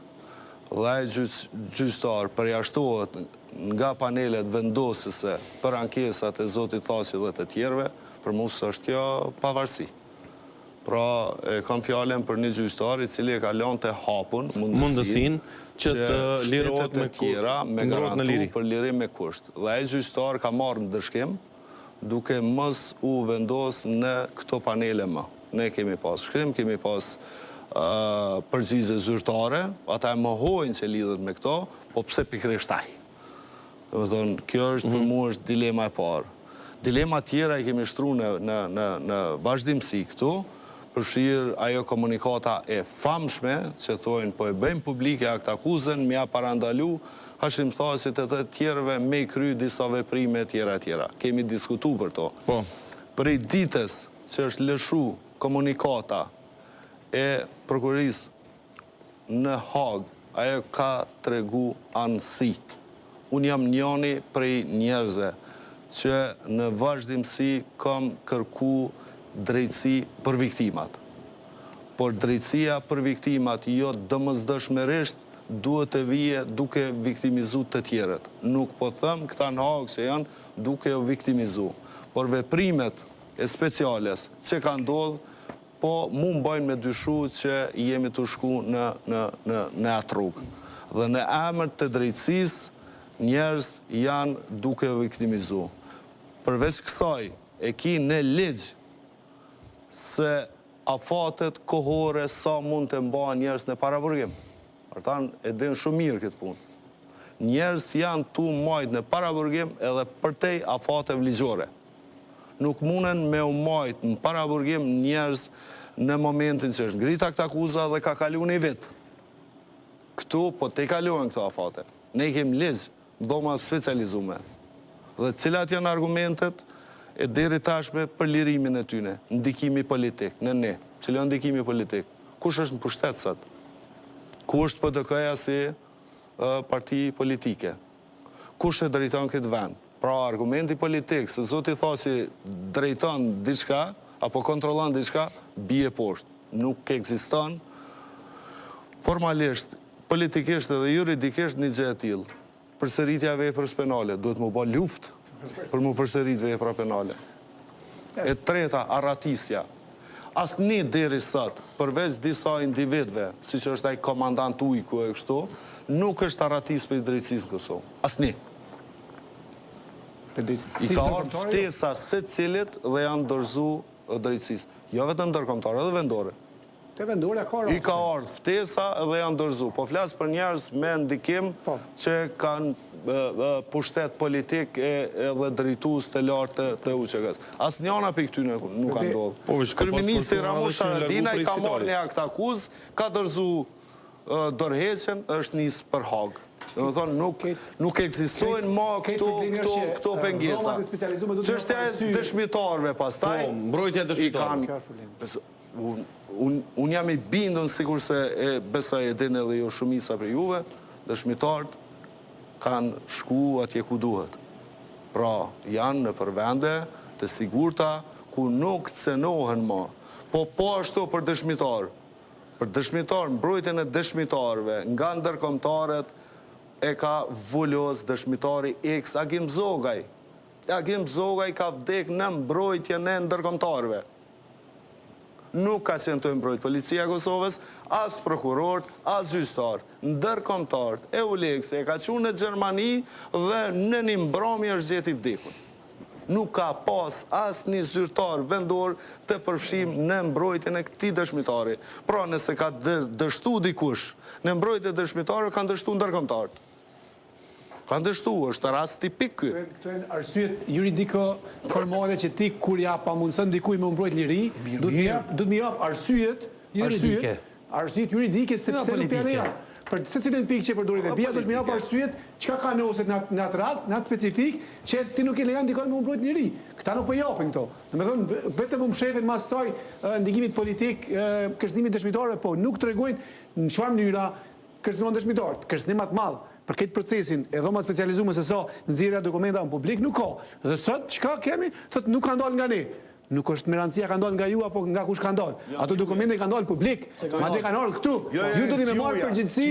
dhe ai gjyqtar përjashtohet nga panelet vendosëse për ankesat e Zotit Thaçi dhe të tjerëve, për mua është kjo pavarësi. Pra, e kam fjallën për një gjyqtar i cili e ka lënë të hapun Mundësin që të lirohet shtetet e tjera me ndrohet në liri. garantu për lirim me kusht. Dhe ai gjyqtar ka marrë në dëshkim duke mos u vendos në këto panele më. Ne kemi pas shkrim, kemi pas përgjigje zyrtare, ata e mohojnë që lidhet me këto, po pse pikërisht ai? Domethënë, kjo është për mua është dilema e parë. Dilema tjera i kemi shtruar në vazhdimsi këtu, përfshirë ajo komunikata e famshme, që thojnë po e bëjmë publike akt akuzën, mja parandalu Hashim Thaçit e të tjerëve me i kry disa veprime tjera. Kemi diskutu për to. Prej ditës që është lëshu komunikata e prokurisë në Hagë, ajo ka tregu anësi. Unë jam njëri prej njerëzve që në vazhdimsi kam kërku drejtësi për viktimat. Por drejtësia për viktimat jo domosdoshmërisht duhet të vije duke viktimizu të tjerët. Nuk po them këta në Hagë që janë duke u viktimizu. Por veprimet e speciales që ka ndodhë, po mu mbajnë me dyshu që jemi të shku në atë rrugë. Dhe në emër të drejtësisë, njerëz janë duke u viktimizu. Përveç kësaj, e ki në ligjë se afatet kohore sa mund të mba njerëz në paraburgim. Artan e din shumë mirë këtë punë. Njerëz janë tu majt në paraburgim edhe përtej afate ligjore. Nuk munden me u majt në paraburgim njerëz në momentin që është ngrita këtë akuza dhe ka kalu një vit. Këtu po te kaluan këto afate. Ne kemi ligjë, dhoma specializume. Dhe cilat janë argumentet e deri tashme për lirimin e tyne, ndikimi politik, në ne, cilë janë ndikimi politik. Kush është në pushtet sot? Ku është PDK-ja si parti politike? Kush e drejton këtë vend? Pra argumenti politik, se Zoti Thaçi drejton diçka, apo kontrollon diçka, bie poshtë. Nuk ekziston formalisht, politikisht edhe juridikisht një gjë e tillë. Përsëritja veprës penale, duhet më bë luftë për më përsërit vepra penale. E treta, arratisja. Asnjë deri sot, përveç disa individëve, siç është ai komandant Ujku e kështu, nuk është arratis për drejtësisë në Kosovë. Asnjë. I ka ardhur ftesa secilit dhe janë dorëzu drejtësisë. Jo vetëm ndërkombëtare, edhe vendore. Te vendore ka I ka ardhur ftesa dhe janë dorëzu. Po flas për njerëz me ndikim që kanë pushtet politik edhe drejtues të lartë të UÇK-s. Asnjëna për këtyre nuk ka ndodhur. Kryeministri Ramush Haradinaj ka marrë një akt akuzë, ka dorëzu dorëheqjen, është nis për Hag. Domethënë nuk ekzistojnë më këto pengesa. Çështja e dëshmitarëve pastaj, mbrojtja e dëshmitarëve. Unë jam i bindën sikur se besoj e din edhe jo shumica për juve, dëshmitarët kanë shku atje ku duhet. Pra, janë në përvende të sigurta ku nuk cenohen më. Po ashtu për dëshmitarë. Për dëshmitarë, mbrojtjen e dëshmitarëve nga ndërkombëtarët e ka vulloz dëshmitari X Agim Zogaj. Agim Zogaj ka vdek në mbrojtjen e ndërkombëtarëve. Nuk ka qenë të mbrojt policia Kosovës, as prokuror, as gjyqtar. Ndërkombëtarët e Ulekse e ka qenë në Gjermani dhe në një mbrëmje është gjeti vdekur. Nuk ka pas as një zyrtar vendor të përfshim në mbrojtjen e këtij dëshmitari. Pra, nëse ka dështu dikush në mbrojtjen e dëshmitarëve, kanë dështu ndërkombëtarët. Kanë dështu, është rast tipik ky. Këto janë arsyet juridiko formale që ti kur ja pamundson dikujt me mbrojt liri, duhet më jap arsyet juridike sepse nuk janë. Për secilën pikë që përdori dhe bia, do të më jap arsyet çka ka noset në atë rast, në atë specifik, që ti nuk e lejon dikon me mbrojt liri. Këta nuk po japin këto. Domethënë vetëm shefin mas saj ndikimit politik, kërcënimit dëshmitarëve, po nuk tregojnë në çfarë mënyra kërcënohen dëshmitarët, kërcënim më të madh. Për këtë procesin e dhoma specializuar se sa nxjerrja dokumenta në publik nuk ka. Dhe sot çka kemi? Thotë nuk ka ndalë nga ne. Nuk është me rëndësia ka ndalë nga ju apo nga kush ka ndalë. Ato dokumente kanë ndalë publik. Madje kanë ardhur këtu. Ju do të marrë përgjegjësi.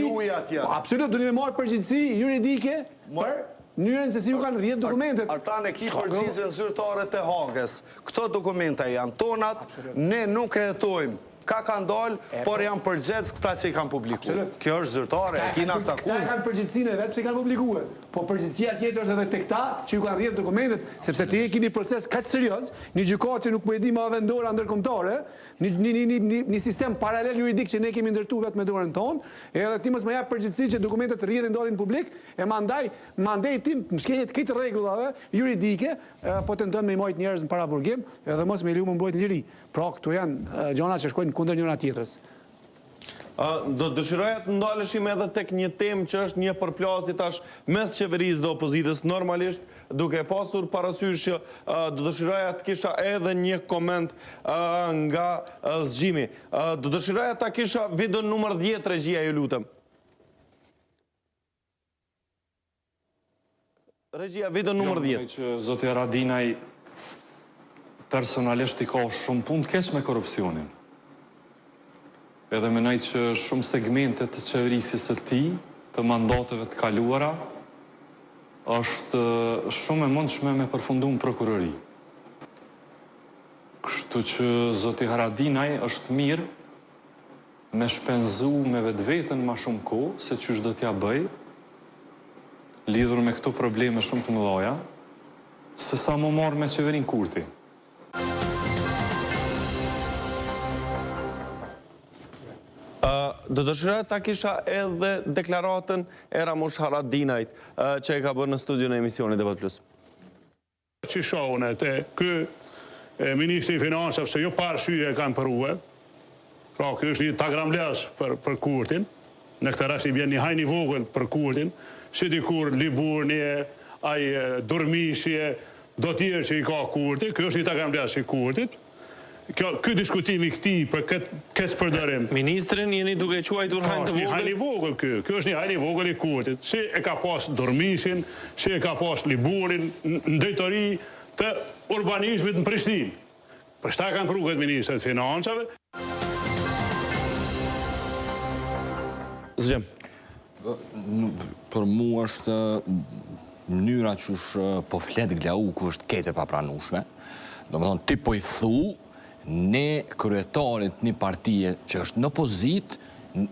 Absolutisht do të marrë përgjegjësi juridike për mënyrën se si ju kanë rrjedh dokumentet. Ata në ki përgjigjen zyrtarët e Hagës. Këto dokumenta janë tonat, ne nuk e hetojmë. Ka ndalë, por janë përgjithës këta që i kanë publikuar. Kjo është zyrtare, e kina këtë akuzë. Këta kanë përgjithësinë e vetë që i kanë publikuar. Po përgjithësia tjetër është edhe tek ta që ju kanë rrjedh dokumentet, sepse ti e keni proces kaq serioz, një gjykatë që nuk po e di më vendore ndërkombëtare, një sistem paralel juridik që ne kemi ndërtuar vetëm me dorën tonë, edhe ti mos më jap përgjithësi që dokumentet rrjedhin dalin publik, e mandej tim në shkelje të këtyre rregullave juridike, po tenton me marrë njerëz në paraburgim, edhe mos me leju më mbrojt liri. Pra këto janë gjëra që shkojnë kundër njëra tjetrës. Do dëshiroja të ndaleshim edhe tek një temë që është një përplasje tash mes qeverisë dhe opozitës, normalisht duke pasur parasysh që do dëshiroja të kisha edhe një koment nga zgjimi. Do dëshiroja ta kisha videon numër 10, regjia, ju lutem. Regjia, video numër 10. Që zoti Haradinaj personalisht i ka shumë punë të keq me korrupsionin. Edhe menoj që shumë segmente të qeverisjes së tij, të mandateve të kaluara, është shumë e mundshme me përfundu në prokurori. Kështu që zoti Haradinaj është mirë me shpenzu me vetveten ma shumë kohë se ç'është do t'ja bëj, lidhur me këto probleme shumë të mëdha, se sa më marrë me qeverin Kurti. Do dëshiroja ta kisha edhe deklaratën e Ramush Haradinajt që e ka bërë në studion e emisionit Debat Plus. Që shohune të kë Ministri i Financave se jo parë syje kanë përruhe, pra kjo është një tagramles për Kurtin, në këtë rast i bjen një hajni vogël për Kurtin, si dikur Liburnie, Durmishje, do tjerë që i ka Kurti, kjo është një tagramles i Kurtit. Ky diskutimi këti për këtë përdërim. Ministrin jeni duke quajtur hajnë të vogël? Hajnë i vogël kjo. Kjo është një hajnë i vogël i Kurtit. Si e ka pas Durmishin, si e ka pas Liburin, në drejtori të urbanizmit në Prishtinë. Për shta kanë pru këtë Ministrët Financave. Zgjem. Për mu është mënyra që është po flet Glau, ku është kete pa pranushme. Do më thonë, ti po i thu, ne kryetarit një partije që është në pozit,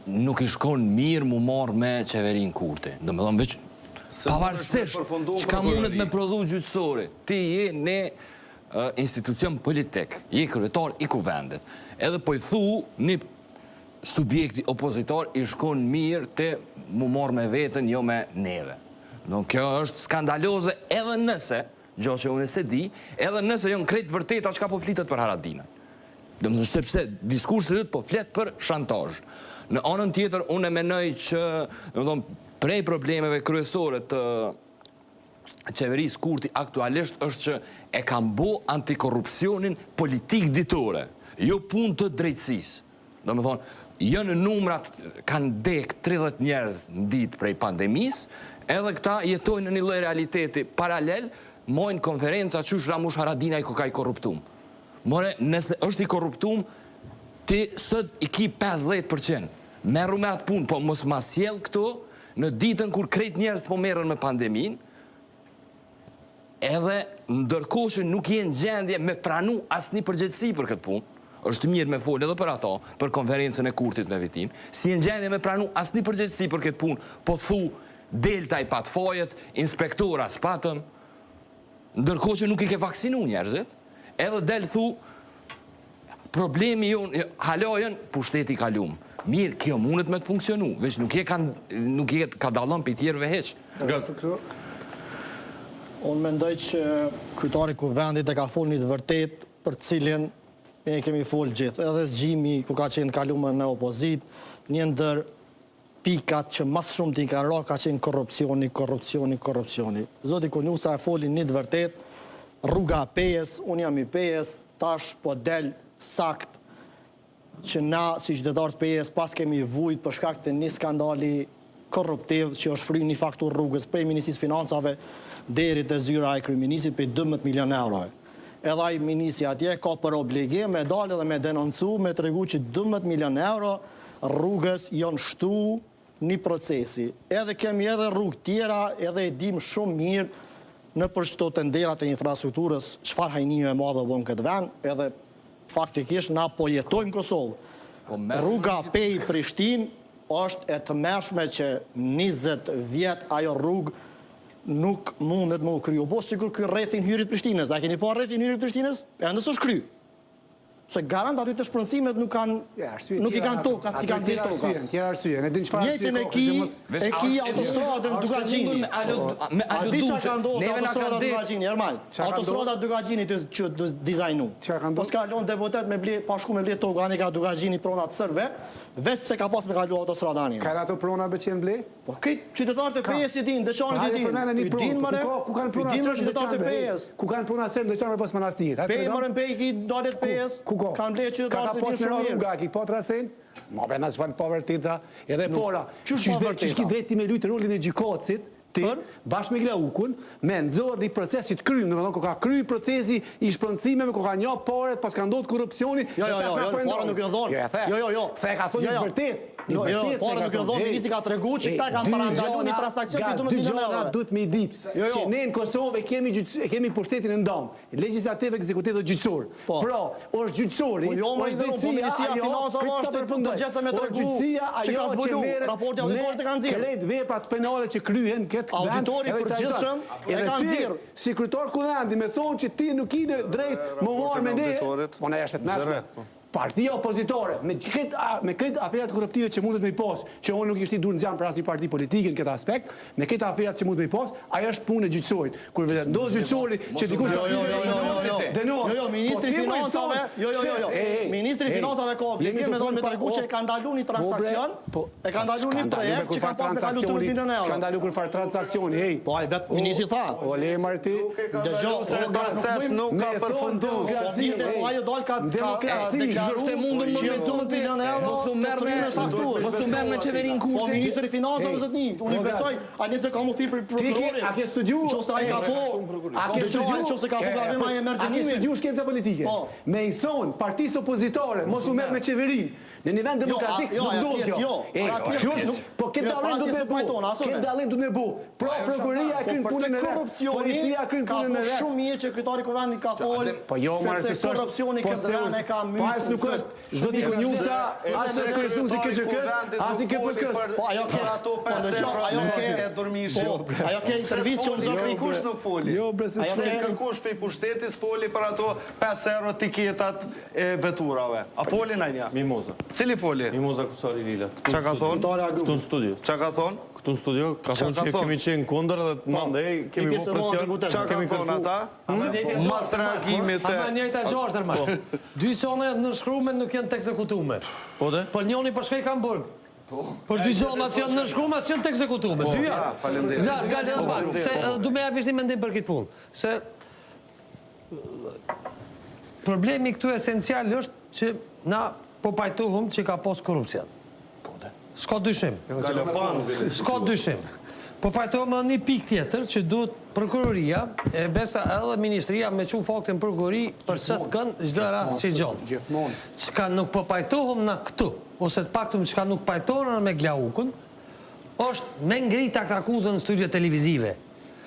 nuk i shkon mirë mu marë me qeverin Kurti. Do më thonë, veç pavarësisht që ka mundet me prodhu gjyqësori, ti je në institucion politik, je kryetar i kuvendit. Edhe po i thu një subjekti opozitor i shkon mirë të mu morë me vetën, jo me neve. Kjo është skandaloze edhe nëse, gjo që unë e se di, edhe nëse jo në kretë vërteta që ka po flitet për Haradinaj. Sepse diskursi yt po flet për shantazh. Në anën tjetër, unë e menoj që prej problemeve kryesore të qeverisë Kurti aktualisht është që e kam bo antikorrupsionin politik ditore, jo punë të drejtësisë. Do me thonë, jo në numrat kanë dek 30 njerëz në ditë prej pandemisë, edhe këta jetojnë në një lloj realiteti paralel, mojnë konferenca qysh Ramush Haradinaj ku ka i korruptum. More, nëse është i korruptum, ti sot i ki 50%. Merru me atë punë, po mos ma sjell këto në ditën kur krejt njerëz po merren me pandemin, edhe ndërkohë që nuk jenë gjendje me pranu asnjë përgjegjësi për këtë punë, është mirë me folë edhe për ato, për konferencën e Kurtit me Vitin, si jenë gjendje me pranu asnjë përgjegjësi për këtë punë, po thu delta i pat fajet, inspektora s'patëm, ndërkohë që nuk i ke vaksinu njerëzit, edhe del thu, problemi jonë, halojën, pushteti kalum. Mirë, kjo mundet me të funksionu, veç nuk je ka dallon për tjerëve heq. Unë mendoj që kryetari kuvendit e ka folë një të vërtet për cilin ne kemi folë gjithë. Edhe zgjimi ku ka qenë kalume në opozit, një ndër pikat që mas shumë t'i ka ra ka qenë korrupcioni. Zoti Kunusa e foli një të vërtet, rruga pejes, unë jam i pejes, tash po del sakt që na si qytetarët pejes pas kemi vujt për shkak të një skandali korruptiv që është fry një faktur rrugës prej Ministrisë Financave deri te zyra e kryeministit për 12 milion euro. Edhe ai ministri atje ka për obligim me dalë dhe me denoncu, me tregu që 12 milion euro rrugës janë shtu një procesi. Edhe kemi edhe rrugë tjera, edhe e dim shumë mirë në për çdo tenderat e infrastrukturës çfarë hajnie e madhe bën këtë vend, edhe faktikisht na po jetojmë Kosovë. Rruga Pej Prishtinë është e tmerrshme që 20 vjet ajo rrugë nuk mundet më u kryu. Po sikur ky rrethin hyrit Prishtinës, a keni pa rrethin hyrit Prishtinës? Ende s'është kry. Se garant aty të shpërndësimet nuk i kanë tokat, si kanë vjetë tokat. Tjera arsye, ne din çfarë njëjtin e ki autostradën Dugagjini. A di çka ka ndodhur autostrada Dugagjini, Ermal? Autostrada Dugagjini që dizajnu. Po s'ka lënë deputet me ble, pa shku me ble tokë, ani ka Dugagjini pronat sërve, veç pse ka pas me kalu autostrada ani. Ka ato prona be qenë ble? Po këtë qytetarët e Pejës i din, dëshanët i din. I din mëre, ku kanë prona qytetarët e Pejës. Ku kanë prona sërë dëshanët pas manastir? Pejë mërën Pejë ki dalet Pejës. Kanë ble qytetarët e din shumë mirë. Rruga, ki po trasen? Ma bre, na çfarë po vërteta, edhe pora. Qysh ki drejt ti me lujtë rolin e gjykatësit, ti, bashkë me Glaukun, me nëzorë një procesit krym, në më thonë, ku ka kry procesi i shpërndësimeve, ku ka një paret, pas ka ndodhë korrupsioni. Para nuk janë dhonë. The ka thonë një vërtet. Para nuk janë dhonë, ministri ka tregu që këta kanë parandalu një transakcion për 12 milion euro. Duhet me i ditë, që ne në Kosovë kemi pushtetin e ndonë, legislativ, ekzekutiv dhe gjyqësor. Pra, është gjyqësori, është drejtësia, auditori përgjithshëm e kanë nxjerrë. Si kryetar kuvendi me thonë që ti nuk i drejt më marrë me ne, po na është të mëshme. Partia opozitore, me këtë aferat korruptive që mundet me i pas, që unë nuk ishti dur në zjanë për asnjë parti politike në këtë aspekt, me këtë aferat që mundet me i pas, ajo është punë e gjyqësorit. Kur vetë ndodh gjyqësori që dikush Ministri Financave ka obligim me thonë me tregu që e ka ndalu një transakcion, e ka ndalu një projekt që ka pas me kalu 12 milion euro. S'ka ndalu kur farë transakcioni, hej. Po ai vetë ministri tha. O le marti. Dëgjoj, proces nuk ka përfunduar. Po ajo dal ka Është e mundur më me 12 milion euro. Mos u merr me qeverinë Kurti. Po ministri i Financave zotni, unë i besoj, a nëse ka mu thirr për prokurorin. A ke studiuar? Nëse ai ka po, a ke studiuar nëse ka po gabim ai e merr dënimin. A ke studiuar shkenca politike? Me i thon partisë opozitore, mos u merr me qeverinë. Në një vend demokratik nuk duhet kjo. Po këtë dallim du të me bu. Këtë dallim du të me bu. Pra prokuroria e kryen punën e vet. Policia kryen punën e vet. Shumë mirë që kryetari i kuvendit ka folë. Po jo, marrë se korrupsioni këtë vend e ka mbytur. Po as nuk është zoti Konjuca, as e kryesuesi KXK-s, as i KPK-s. Po ajo ke ato 5 e dormish. Ajo ke intervistë që do kush nuk foli. Jo, bre se kërkush për pushtetis foli për ato 5 euro tiketat e veturave. A foli na një? Mimoza. Cili foli? Mimoza Kusari Lila. Çka ka thonë? Këtu në studio. Çka ka thonë? Këtu në studio ka thonë që kemi qenë kundër dhe të mandej, kemi bu presion. Çka ka thonë ata? Mas reagimit Ama njëjta gjashtë, ma. Dy zona në shkrume nuk janë të ekzekutume. Po dhe? Po njoni për shkej kam burg. Për dy zonat që janë në shkrume, asë janë të ekzekutume. Dyja. Se du me ja vishni mendim për këtë punë. Se problemi këtu esencial është që na po pajtuhum që ka pos korupcion. S'ka dyshim. S'ka dyshim. Po pajtohëm edhe një pikë tjetër që duhet prokuroria, e besa edhe ministria me që faktin prokurori për sëtë kënë çdo rast që gjonë. Çka nuk po pajtohëm na këtu, ose të paktëm çka nuk pajtohëm me Glaukun, është me ngrit akuzën në studio televizive.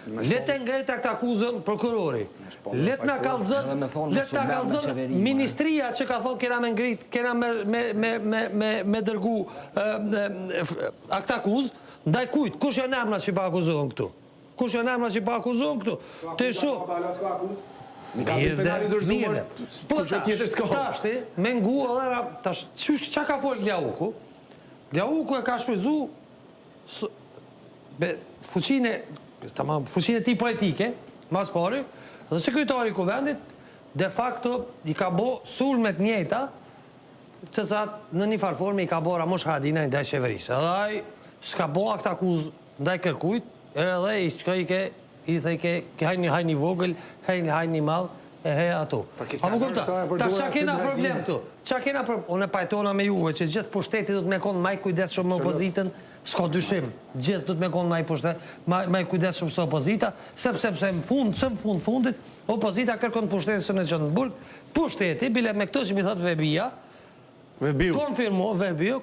Letë ngrit akuzën prokurori. Letë na kallëzën ministria që ka thonë kena me ngrit, kena me dërgu akuzë, ndaj kujt, kush janë emra që pa akuzohen këtu? Kush janë emra që pa akuzohen këtu? Të shumë. Mirë. Po tashti, me ngu edhe tash, qa ka folë Glauku? Glauku e ka shfryzu fuqinë e ti politike, mas pari, dhe sekretari i kuvendit, de facto i ka bo sulmet njëta, të zatë në një farforme i ka bo Ramush Haradinaj ndaj qeverisë. Edhe aj s'ka bo akt akuzë ndaj kërkujt, edhe i shka i thejke, hajni vogël, hajni malë, e he ato. A më kupta, ta qa kena problem këtu? Qa kena problem? Unë e pajtona me juve që gjithë pushtetit du të me konë maj kujdes shumë me opozitën, s'ka dyshim, gjithë du të me konë maj kujdes shumë së opozita, sepse në fundit, opozita kërkon pushtetit së në Gjënëburg, pushteti, bile me këto që mi thëtë Vebia,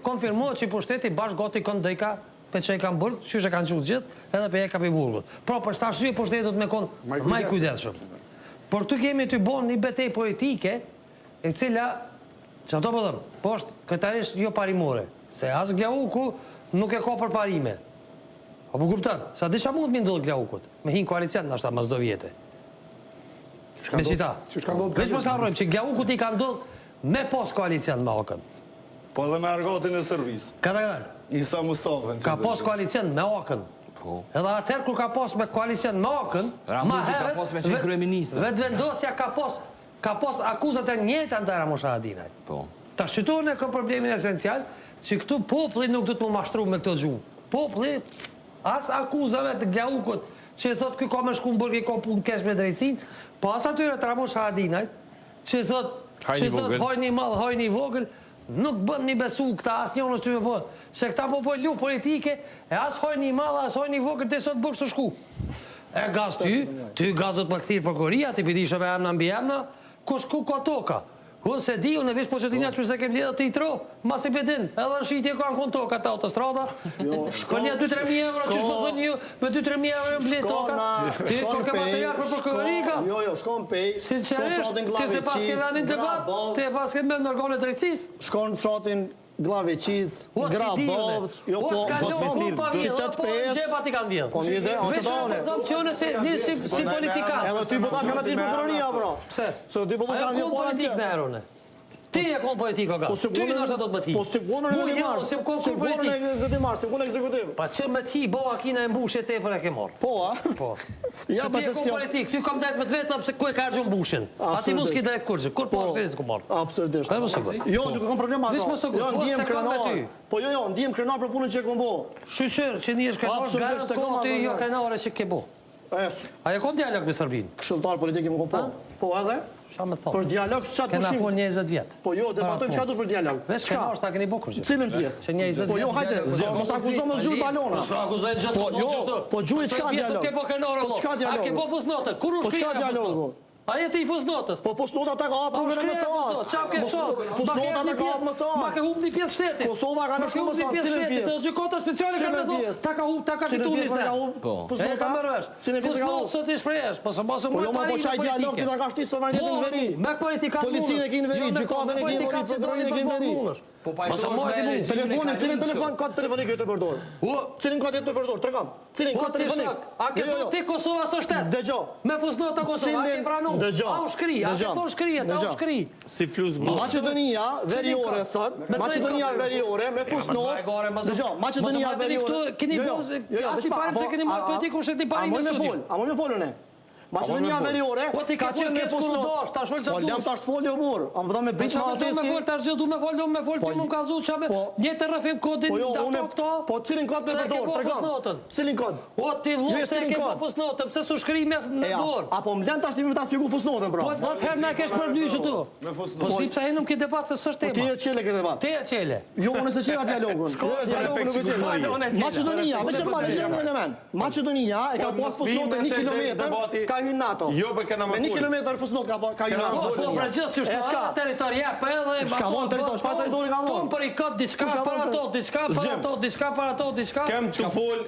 konfirmo që pushteti bashkë goti kënë dëjka për që i kam burg, që që kanë qëtë gjithë, edhe për e ka për burgut. Pra, për shtarësuje pushtetit du të me konë maj kujdes shumë. Por tu kemi të bon një betej politike, e cila, që ato përdëm, po është këtarisht jo parimore, se as Glauku nuk e ka për parime. A po kuptan, sa disha mund të ndodhë Glaukut, me hinë koalician në ashta mas do vjetë. Me qita. Vesh mos harrojmë që Glaukut i ka ndodhë me pos koalician me Akën. Po dhe me argatin e servis. Kada. Isa Mustafën. Ka pos koalician me Akën. Edhe atëherë kur ka pos me koalicion me Akën, ma herët, vetë vendosja ka pos akuzat e njëta ndaj Ramush Haradinaj. Ta shqytohën e ka problemin esencial, që këtu popli nuk du të më mashtru me këto gjumë. Popli, as akuzave të Glaukut, që thot këj ka me shku në burg i ka pun kesh me drejtsin, po as atyre të Ramush Haradinaj, që thot hajni malë, hajni vogël, nuk bën një besu këta, as një nësë ty me bërë, se këta po pojë lu politike, e as hojnë një malë, as hojnë një vogër të sot burë së shku. E gaz ty gaz do të më këthirë prokuria, ti piti shëve emna mbi emna, ku shku ka toka. Unë se di, unë e vish poqetinja që se kem lidhë të i tro, mas i bedin, edhe në shqitje ka në konë toka ta autostrada, për një 2-3.000 euro, që shpo thë një, me 2-3.000 euro në blitë toka, ti ko ke material për prokurorika, shkon pej, sinqerisht, ti se pas ke venin debat, ti e pas ke me në organet drejtësis, shkon fshatin Glaveqiz, Grabovc, jo po, qytet PS, po një dhe, o që done. Si politikat. Edhe ty bëta kanë atir prokuroria, bro. Pse? Se ty bëta kanë një politik në erone. Ti e konë politik, o ga. Ty në është do të më t'hi. Po si punën e Gëdimars. Si punën e Gëdimars, si punën e ekzekutiv. Pa që më t'hi, bo akina e mbushje te për e ke marrë. Po, a? Po. Ja, ti e konë politik, ty kom drejt me të vetë, pëse ku e ka argjën mbushin. A ti mu s'ki drejt kurgjë, kur po është s'ku marrë. Absolutisht. Jo, nuk e kom problema ato. Jo, ndihem krenar. Po jo, ndihem krenar për punën që e kom bo. Shqyqër, që një është krenar, garës kohë ty jo krenare që ke bo. A e konë dialog me Sërbin? Kështëltar politiki më kom po. Po edhe? Për dialog së qatë Kena fol 20 vjetë. Po jo, debatojmë qatë për dialog. Vesh krenar s'ta keni bukur që. Cilën pjesë? Që 20 vjetë. Po jo, hajte, mos akuzom me zhjur balona. S'ka akuzoj të gjithë Po jo, po gjuj s'ka dialog. Po s'ka dialog. Po s'ka dialog. A ke po fusnotën, kur u shkrija fusnotën? Aje ti i fusnotës. Po fusnota ta ka hapë në MSA. Qa ke Fusnota ta ka hapë MSA. Ma ke hup një pjesë shtetit. Kosova ka në shumë një pjesë shtetit. Të gjykota speciale ka me thonë. Ta ka hup, ta ka fitu një se. E ka mërësh. Fusnotë sot i shprejesh. Po se mos e Po jo mërë ma po qaj dialog të nga ka shti sovranitetin në veri. Me politikat mundës. Policinë e kinë veri, gjykatën e kinë veri, prokurorin e kinë veri. Mos e mojti mu. Telefonin, cilin telefon ka telefonik të përdor? Cilin ka të përdor? Tregam. Cilin ka telefonik? A ke thonë ti Kosova së shtet? Dëgjo. Me fusnota Kosova, a ke pranu? A u shkri, a ke thonë shkrijet, a u shkri. Si flus bu. Maqedonia veriore sot, Maqedonia veriore me fusnot. Dëgjo, Maqedonia veriore. Keni as i parim se keni marrë politik unë shetë një parim në studim. A më folën e. Maqedonia veriore ka qenë me fusnot. Po jam tash folë o burr. Am vëdha me briç me fol tash gjë du me fol ti më ka zu çame. Një të rrëfim kodin ato këto. Po cilin kod me përdor? Tregom. Cilin kod? O ti vllai se ke po fusnotën, pse s'u shkri me dorë? Apo më lën tash ti më ta shpjegoj fusnotën pra. Po atëherë na kesh përdyshë tu. Po ti pse henum këtë debat se s'është tema. Ti e çele këtë debat. Ti e çele. Jo, unë s'e çela dialogun. Dialogun nuk e çela. Maqedonia, vetëm marrë një element. Maqedonia e ka pas fusnotën 1 kilometër, ka hyrë NATO. Me 1 kilometër fusnot ka hyrë NATO. Po për gjithë që është territoria, po edhe s'ka vonë territori, çfarë territori ka vonë? Ton për i kët diçka para to, diçka para to. Kem të fol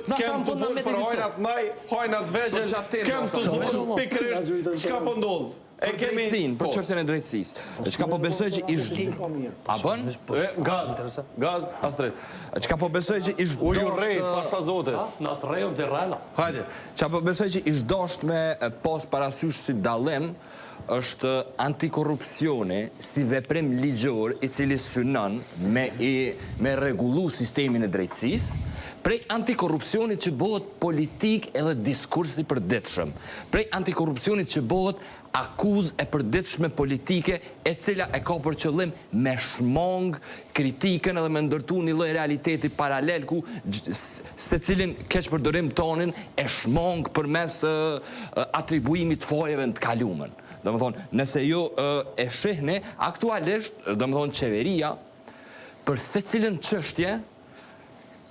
për hojnat maj, hojnat vegjel, kem të fol pikërisht çka po ndodh. E kemi për çështjen e drejtësisë. Çka po besoj që a bën? Gaz, Astrid. Çka po besoj që ish Ujurrej, pasha zote. Nas rejëm të rrala. Hajde. Çka po besoj që ish dosht me pas parasysh si dallim është antikorrupsioni si veprim ligjor i cili synon me rregullu sistemin e drejtësisë, prej antikorrupsionit që bëhet politik edhe diskurs i përditshëm, prej antikorrupsionit që bëhet akuzë e përditshme politike e cila e ka për qëllim me shmong kritikën edhe me ndërtu një lloj realiteti paralel ku se cilin keq përdorim tonin e shmong përmes atribuimit fajeve në të kalumen. Domethënë, nëse ju e shihni aktualisht, domethënë qeveria për secilën çështje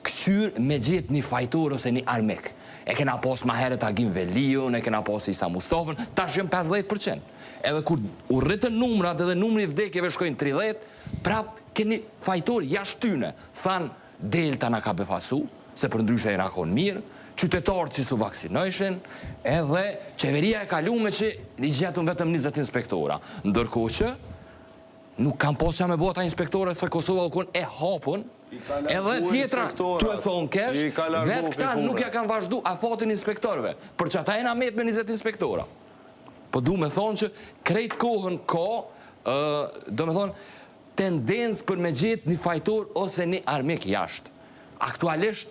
këqyr me gjetë një fajtor ose një armik. E kena pas ma herët Agim Veliun, e kena pas Isa Mustafën, tash jëm 50%. Edhe kur u rritën numrat edhe numri i vdekjeve shkojnë 30, prap keni fajtor jashtë tyne. Than Delta na ka befasu, se për ndryshe e na konë mirë, qytetarët që su vaksinojshin, edhe qeveria e kalume që i gjetën vetëm 20 inspektora. Ndërkohë që nuk kam pas që me bota inspektore se Kosova u konë e hapun, edhe tjetra tu e thonë kesh, vetë këta nuk ja kanë vazhdu afatin inspektorve, për që ata e na met me 20 inspektora. Po du me thonë që krejt kohën ka, do me thonë, tendencë për me gjetë një fajtor ose një armik jashtë. Aktualisht,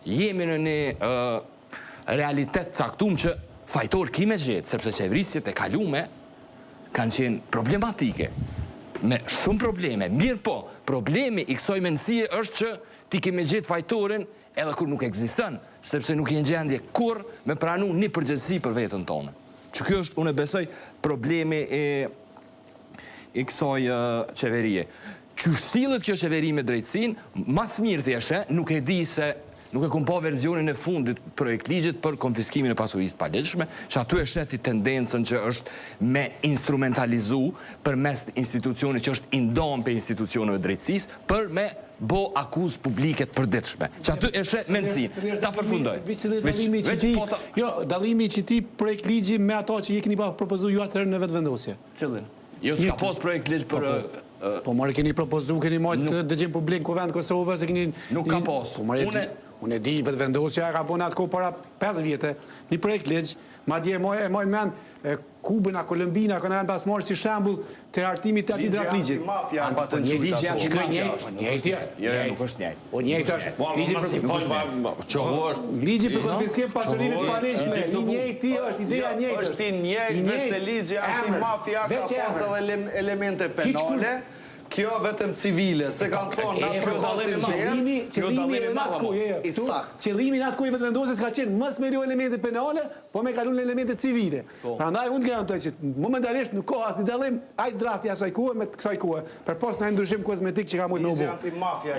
jemi në një realitet caktum që fajtor ki me gjetë, sepse qeverisjet e kalume kanë qenë problematike. Me shumë probleme, mirë po, problemi i kësoj mendësie është që ti keme gjetë fajtorin edhe kur nuk eksiston, sepse nuk jenë gjendje kur me pranu një përgjithësi për vetën tonë. Që kjo është, unë e besoj, problemi i kësoj qeverie. Që sillet kjo qeveri me drejtsin, mas mirë thjeshe, nuk e di se nuk e kumë po verzionin e fundit projekt ligjit për konfiskimin e pasurisë paligjshme, që aty e sheti tendencën që është me instrumentalizu për mes institucionit që është indon për institucioneve drejtësisë, për me bo akuzë publiket përditshme. Që aty e shet mendësin. Ta përfundoj. Dallimi që ti projekt ligji me ato që je keni propozu ju atëherë në vetëvendosje. Cilin? Jo, s'ka pos projekt ligj për... Po marrë keni propozu, keni mojtë dëgjim publik ku vend Kosovë, se keni... Nuk ka pos. Unë e di vetëvendosja ka bënë atë ko para 5 vjetë, një projekt ligj, ma dje e mojnë men Kubën, a Kolumbina, këna janë pas marë si shembull të artimit të ati draft ligjit. Mafia në batën Një ligjë janë që ka njëjtë është. Jo, nuk është njëjtë. Po njëjtë është. Ligji për konfiskim pasurive të paligjshme, i njëjtë është, ideja njëjtë është. Është i njëjtë, vetë se ligji antimafia ka pas edhe elemente penale. Kjo vetëm civile, se kanë thonë në përkosin qëllimi në atë kuj, qëllimi në atë kuj vetëvendosjes ka qenë mës me rjo elemente penale, po me kalun në elemente civile. Pra ndaj unë garantoj që momentarisht nuk ka asë një dalim, ajtë drafti asaj kuhe me kësaj kuhe, për pos në ndryshim kozmetik që ka mujtë në antimafia.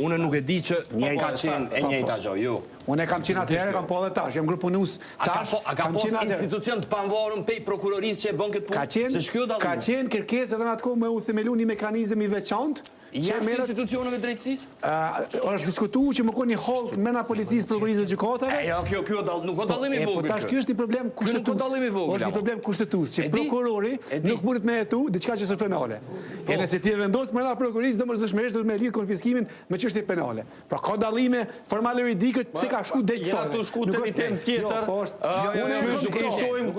Unë nuk e di që ka qenë e njëjta gjo, jo. Unë e kam qenë atëherë, kam po edhe tash, jam grupunus tash, A ka kam pas qenë atëherë. institucion të panvarur pej prokurorisë që e bën këtë punë? Ka qenë kërkesë edhe në atë kohë me u themelu një mekanizëm i veçantë, Jashtë institucioneve drejtësisë? është diskutuar që më ka një hall mena policisë, prokurisë dhe gjykatave. Ja, kjo nuk ka dallim i Po vogël. tash ky është një problem kushtetues. Është një problem kushtetues që prokurori nuk mundet me hetu diçka që është penale. E nëse ti e vendos brenda prokurisë, domosdoshmërisht duhet me lidh konfiskimin me çështje penale. Pra ka dallime formale juridike pse ka shku deri Jena të shku te një temë tjetër. Nuk i shohim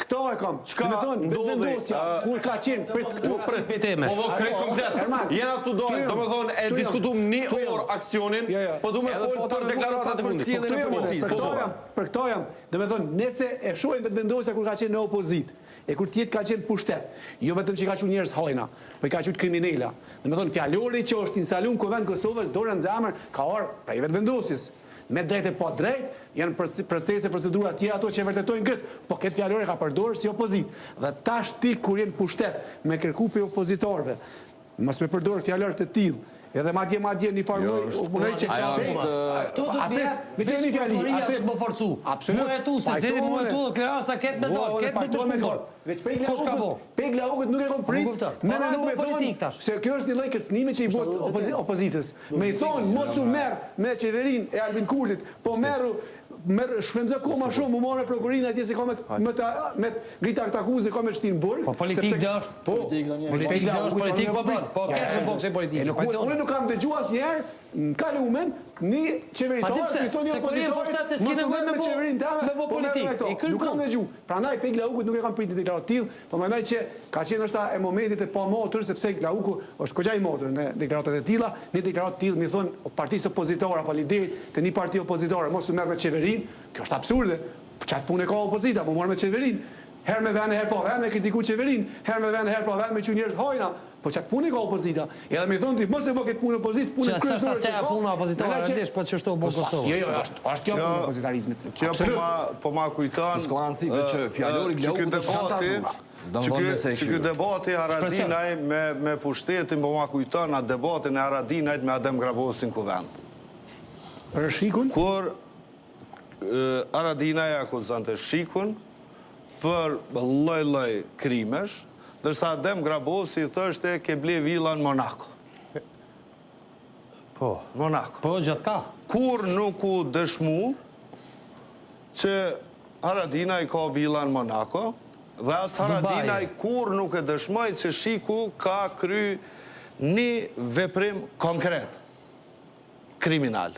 këto e kam. Do të thonë vendosja kur ka qenë për këtu për teme. Po krejt komplet. Jena tu dojnë, do me thonë, e diskutum një orë aksionin, po du me folë për deklaratat e fundit. Për këto jam, do me thonë, nese e shohim vetë vendosja kur ka qenë në opozit, e kur tjetë ka qenë pushtet, jo vetëm që ka qenë njerëz hajna, po i ka qenë kriminela. Do me thonë, fjallori që është instalu në Kuvend Kosovës, dorën zemër, ka orë prej vetë vendosjes. Me drejt e po drejt, janë procese, procedura tjera ato që e vërtetojnë këtë, po këtë fjallori ka përdorë si opozit. Dhe tash ti kur jenë pushtet me kërku për opozitorve, mos me përdorë fjalor të tillë. Edhe madje një farë punoj që Tu do të me të një fjali, të më forcu. Absolut. Mu e tu, se cili mu e tu, kjo asta ketë me dorë, ketë me të shkundor. Veç Pegla Ukët nuk e kom prit, me në politik tash. Se kjo është një lloj kërcënimi që i bëhet opozitës. Me i thonë, mos u merr me qeverinë e Albin Kurtit, po shfendzë ko ma shumë, mu marrë prokurinë atje se ka me grita këtë akuzë, ka me shtinë burg. Po politik dhe është. Politik dhe është, politik po bënë. Po kesë bënë se politik. Unë nuk kam dëgju asnjëherë në kalumen një qeveritar, këto një opozitorit, mos u merr me qeverinë teme, me politik. Nuk kam dëgju. Prandaj Pegla Ukut nuk e kam pritur deklaratë të tillë, po mendoj që ka qenë është e momentit e pa motor, sepse Glauku është goxha i motor në deklaratat e tilla, në deklaratë të tillë mi thon partisë opozitore apo liderit të një parti opozitore mos u merr me qeverinë, kjo është absurde. Çat punë ka opozita, po marr me qeverinë. Herë me vend, herë po vend me kritiku qeverinë, herë me vend, herë po vend me çu njerëz hojna. Po çat punë ka opozita. Edhe më thon ti mos e bë këtë punë opozit, punë kryesore. Çfarë është puna opozitore atësh, po çështo bën Kosovë. Jo, është kjo punë opozitarizmit. Kjo po ma kujton. S'ka rëndësi që fjallori që ky debati Haradinaj me pushtetin po ma kujton atë debatin e Haradinajt me Adem Grabosin kuvend. Për Shikun? Kur Haradinaj akuzonte Shikun për lloj krimesh, dërsa Adem Grabosi thoshte ke ble villa në Monaco. Po. Monaco. Po, gjatë ka. Kur nuk u dëshmu që Haradinaj ka villa në Monaco, dhe as Haradinaj kur nuk e dëshmoj që Shiku ka kry një veprim konkret, kriminal.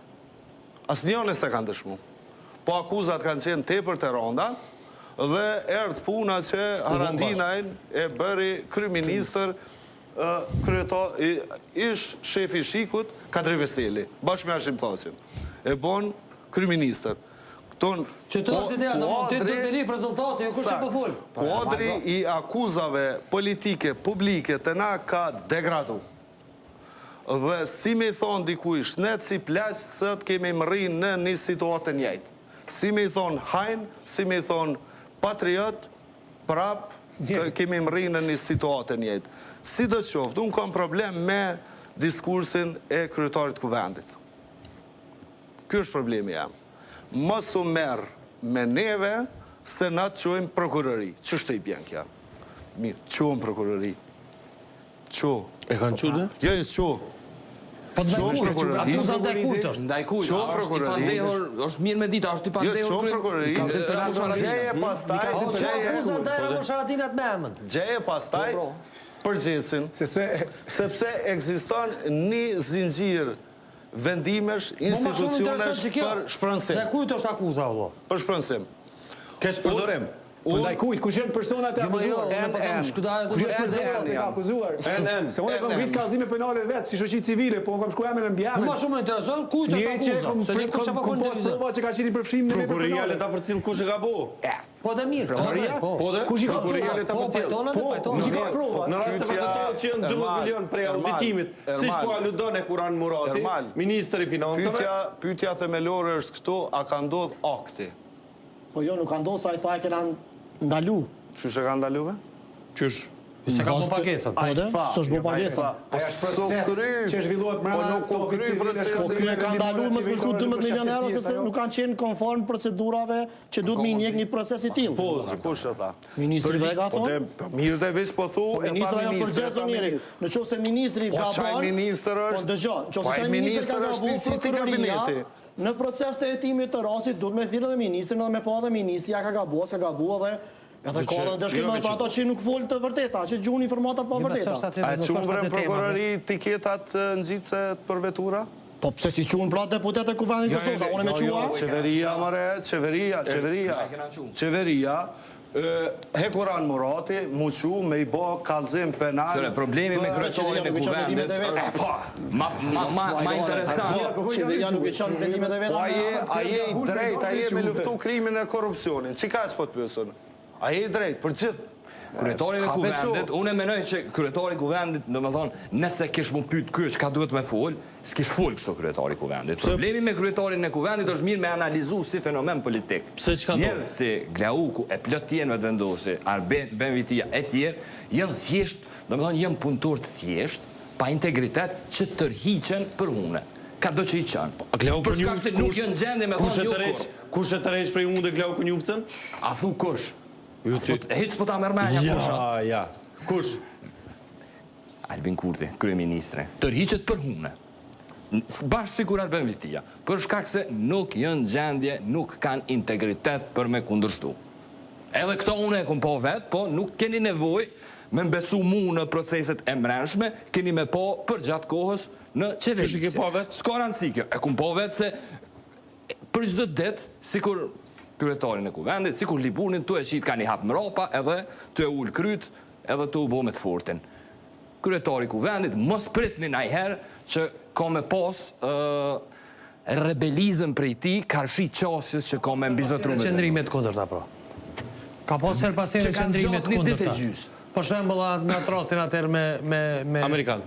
As njone se kanë dëshmu. Po akuzat kanë qenë tepër të ronda, dhe erdhë puna që Haradinajn e bëri kryeministër, ish shefi Shikut, Kadri Veseli, bashkë me Hashim Thaçin. E bon kryeministër. Që të është ideja, ti do të beri rezultate, jo kush e po fol. Kuadri i akuzave politike, publike të na ka degradu. Dhe si me thonë dikush, net si plasë, sët kemi mëri në një situatë njëjtë. Si me thonë hajnë, si me thonë patriot, prap, kemi mëri në një situatë njëjtë. Si do qoftë, unë kam problem me diskursin e kryetarit kuvendit. Ky është problemi jam. Mos u merr me neve se na të quajmë prokurori. Ç'është i bjen kja? Mirë, quajmë prokurori. Qo. E kanë quajtë? Jo, qo. Po ndaj kujt është? Ndaj kujt? Është mirë me dita, është i pandehur. Gjeje pastaj përgjithsin, sepse ekziston një zinxhir vendimesh, institucionesh për shpërnësim. Ndaj kujt është akuza, vëlla? Për shpërnësim. Keq përdorim. Ndaj kujt, kush janë personat e akuzuar? Kush është akuzuar? Se unë kam grit kallëzime penale vetë, si shoqi civile, po kam shkuar me mbjame. Më shumë më intereson kujt është akuza. Se ne kush apo fund televizor. Që ka qenë përfshim në Prokuria le ta përcjell kush e ka bo. Po dhe mirë. Kush i ka Prokuria le ta përcjell. Kush i ka prova? Në rast se vërtetojë që janë 12 milion prej auditimit, siç po aludon e Kuran Murati, ministri i financave. Pyetja themelore është këtu, a ka ndodh akti? Po jo, nuk ka ndodhur sa i tha e kena ndalu. Qysh e ka ndaluar? Qysh? Se ka po pakesën. Po dhe, s'është bo pakesa. Aja është proces që zhvillohet Po nuk po kry procesi. Po kjo e ka ndalu me shku 12 milion euro se nuk kanë qenë konform procedurave që duhet me njek një proces i tillë. Po, kush e tha? Ministri dhe ka Po thonë. mirë dhe veç po thu, Ministra janë përgjegjës njëri. Në qoftë se ministri ka çaj bërë, ministër është? po dëgjoj, në qoftë Po se ai çaj ministri ministër ka është gabuar nisi i prokuroria, kabineti. në proces të hetimit të rastit duhet me thirrë dhe ministrin dhe me pa dhe ministri ja ka gabuar, s'ka gabuar edhe ka dhe dëshkime për ato që nuk folë të vërteta, që gjuhën informatat pa vërteta. A e qumë vrem prokurori tiketat nxitse për vetura? Po pse si qunë pra deputet e Kuvendit Kosovës, a unë me qua? Qeveria, mëre, qeveria, Hekuran Murati, muqu me I bo kalzim penal. Qëre, problemi me kryetarin e Kuvendit është ma interesant. Qeveria nuk e qanë vendimet e Po veta. aje I drejt, aje me luftu krimin e korupcionin. Qika e s'po të pyesën? Aje I drejt, për gjithë. Kryetarin e Kuvendit, unë e menoj që kryetari I Kuvendit, do me thonë, nëse kish mu pyet ky çka duhet me fol, s'kish fol kështu kryetari I Kuvendit. Problemi me kryetarin e Kuvendit është mirë me analizu si fenomen politik. Pse çka do? Njerëz si Glauku e plot tjerë me të vendosi, Arben Benvitia e tjerë, janë thjesht, do me thonë, janë punëtor të thjesht, pa integritet që tërhiqen për hune. Ka do që I qanë. Për shkak se nuk janë gjendje me thonë jo kur. Kush e tërheq prej unë dhe Glau Konjufcën? A thu kush? Hiç s'po ta merr mendja kusha. Ja. Kush? Albin Kurti, kryeministre, tërhiqet për hune. Bashkë si kur Arben Vitia, për shkak se nuk janë gjendje, nuk kanë integritet për me kundërshtu. Edhe këto unë e kum po vetë, po nuk keni nevoj me mbesu mu në proceset e mrenshme, keni me po për gjatë kohës në qeverisje. Ç'e ke po vetë? S'ka rëndësi kjo, e kum po vetë se për çdo det, sikur kryetarin e Kuvendit, sikur Libunin, tu e qit ka një hap mrapa, edhe tu e ul kryt, edhe tu u bo me të fortin. Kryetari I Kuvendit, mos pritni najherë që ka me pas rebelizëm prej ti, karshi qasjes që ka me mbizotru me Qëndrimet kundërta, pra. Ka pas her pasere qëndrimet kundërta. Për shembull, në atë rastin atëherë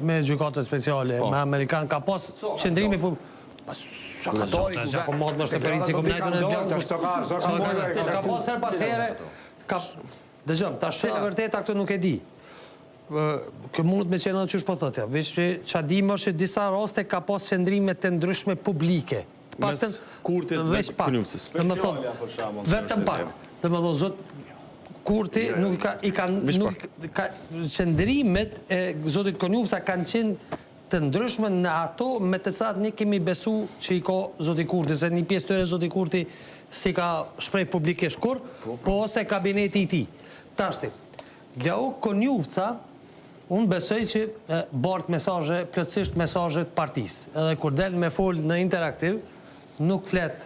me gjykatën speciale, me Amerikan, ka pas qëndrime Kryetari I Ka mod më shtëpërinë si kombinatën e Blanku. Ka pas her pas here. Dëgjom, tash e vërteta këtë nuk e di. Kë mund me qenë që është po thotja. Veç që qa di më është disa raste ka pas qëndrime të ndryshme publike. Mes Kurtit dhe Konjufcës. Vetëm pak. Dhe më thonë, zot Kurti nuk i ka qëndrimet e zotit Konjufësa kanë qenë të ndryshme në ato me të cilat ne kemi besu që I ka zoti Kurti, se një pjesë tëre zoti Kurti si ka shprej publikisht kur, po ose kabineti I tij. Tashti, Glau Konjufca, unë besoj që bart mesazhe, plotësisht mesazhe të partisë. Edhe kur del me fol në interaktiv, nuk flet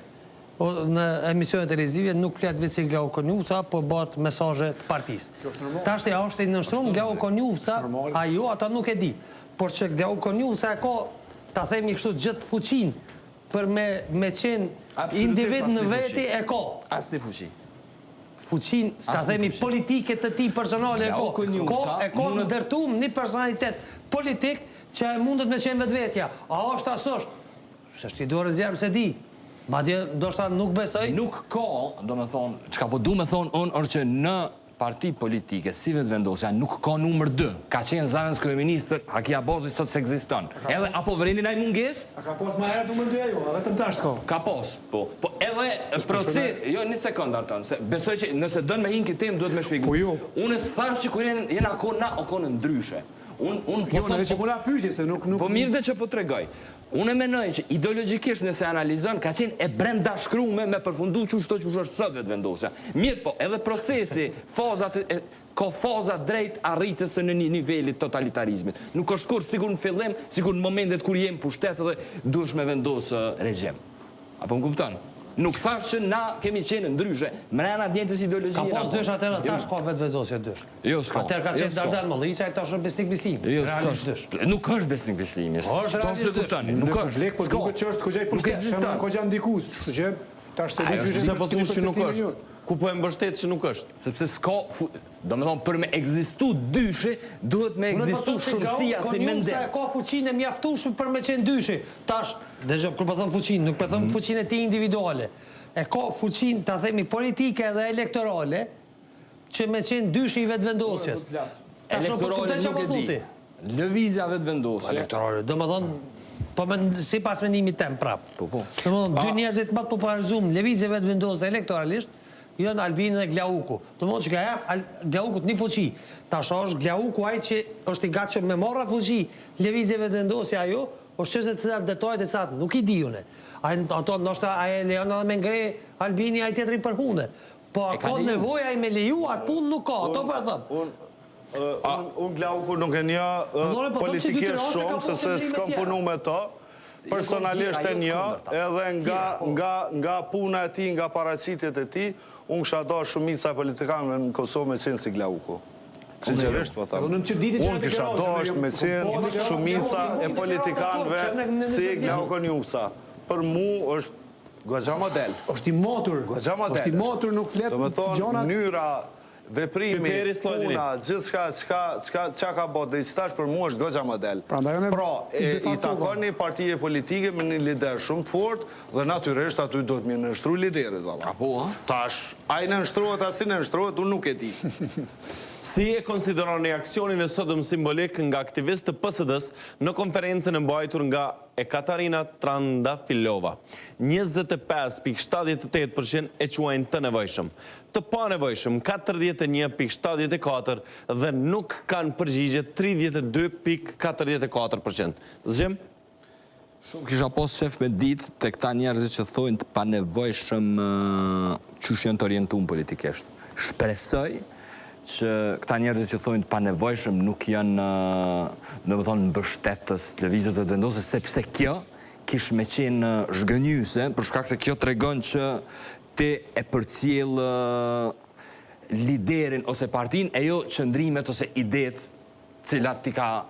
në emisione televizive, nuk flet vetë si Glau Konjufca, po bart mesazhe të partisë. Tashti, a është I nënshtruar Glau Konjufca, ajo ata nuk e di. Por që Glau Konjufca e ka, ta themi kështu, gjithë fuqin për me qenë individ në veti e ka. Asni fuqi. Fuqin, ta themi, politike të ti personale e ka. E ka ndërtum një personalitet politik që e mundet me qenë vetë vetja. A është asështë? Se shti duar e zjarë se di. Ma dje, ndoshta nuk besoj. Nuk ka, do me thonë, qka po du me thonë unë, orë që në parti politike, si vetë vendosja, nuk ka numër 2. Ka qenë Zavens kryeministër, Haki Abazi sot se ekziston. Edhe, apo vrenin ai munges? A ka pas ma herë numër 2 ajo, a vetëm tash s'ka. Ka pas, po. Po edhe proces, jo, një sekundë arton, se besoj që nëse dënë me hinë këtë temë, duhet me shpiku. Po jo. Unë s'thash që kur jenë akon na, akon ndryshe. Unë po Jo, në që puna pyetje, se nuk... Po mirë dhe që po tregoj. Unë e menoj që ideologjikisht nëse analizon, ka qenë e brenda shkrume me përfundu që është sot vetë vendosja. Mirë po, edhe procesi, ka faza drejt arritës në një nivellit totalitarizmit. Nuk është kur sigur në fillim, sigur në momentet kur jem pushtet dhe duesh me vendosë regjim. Apo më kupton? Nuk thash që na kemi qenë ndryshe, mrena djetës ideologjia. Ka pas dysh atërë, tash ka vetë vendosje dysh. Jo, s'ka. Atër ka qenë Dardan Mollica, e tash është Besnik Bislimi. Jo, Realisht dysh. Nuk është Besnik Bislimi. Është realisht dysh. Nuk është. Lek, po duket që është kogja I pushtet, që në kogja ndikus. Kështu që tash se di Se po thush që nuk është. Ku po e mbështet që nuk është? Sepse s'ka, do me thonë, për me egzistu dyshe, duhet me egzistu shumësia si mendem. Konjufca e ka fuqinë e mjaftueshme për me qenë dyshe. Tash, dhe kur po thëm fuqinë, nuk po thëm fuqinë e tij individuale. E ka fuqinë, ta themi, politike dhe elektorale, që me qenë dyshe I vetë vendosjes. Elektorale nuk e di. Lëvizja vetë vendosje. Elektorale, do më thonë, si pas menimit tem prap. Do më thonë, dy njerëzit më të popularizum, lëvizje vetë vendosje elektoralisht, janë Albini dhe Glauku. Do më thonë që ka jep Glaukut një fuqi. Tash është Glauku ai që është i gatshëm me marrat fuqi, lëvizje vetë vendosje ajo, është çështë të cilat detajët e catë, nuk i di unë. Ato ndoshta ai lejon edhe me ngre Albini ai tjetrin për hunde. Po ka nevojë ai me leju atë punë nuk ka, ato po e them. Unë Glauku nuk e një politikisht shumë, sepse s'kam punu me to, personalisht e një, edhe nga puna e ti, nga paraqitjet e ti, unë kësha do shumica politikanëve në Kosovë me qenë si Glauku. Sinqerisht, po thamë. Unë kisha do është me qenë shumica e politikanëve si Glauku Njusa. Për mu është goxha model. është i motur. Goxha model. është i motur, nuk flet do me thonë, gjona. mënyra, veprimi, puna, gjithçka çka ka bërë dhe i stash për mua është goxha model. Pra, i takon një partije politike me një lider shumë të fort dhe natyrisht aty do të më nënshtru liderit. Tash, a i nënshtrohet, a si nënshtrohet, unë nuk e di. Si e konsideroni aksionin e sotëm simbolik nga aktivistë të PSD-s në konferencën e mbajtur nga Ekaterina Trandafilova? 25.78% e quajnë të nevojshëm. Të pa nevojshëm 41.74% dhe nuk kanë përgjigje 32.44%. Zgjem? Shumë kisha pos shef me ditë të këta njerëzit që thojnë të panevojshëm qysh janë të orientuar politikisht. Shpresoj që këta njerëzit që thojnë të panevojshëm nuk janë në më thonë mbështetës të lëvizjes së vendosjes, sepse kjo kish me qenë zhgënjyse, për shkak se kjo tregon që ti e përcjell liderin ose partin e jo qëndrimet ose idet cilat ti ka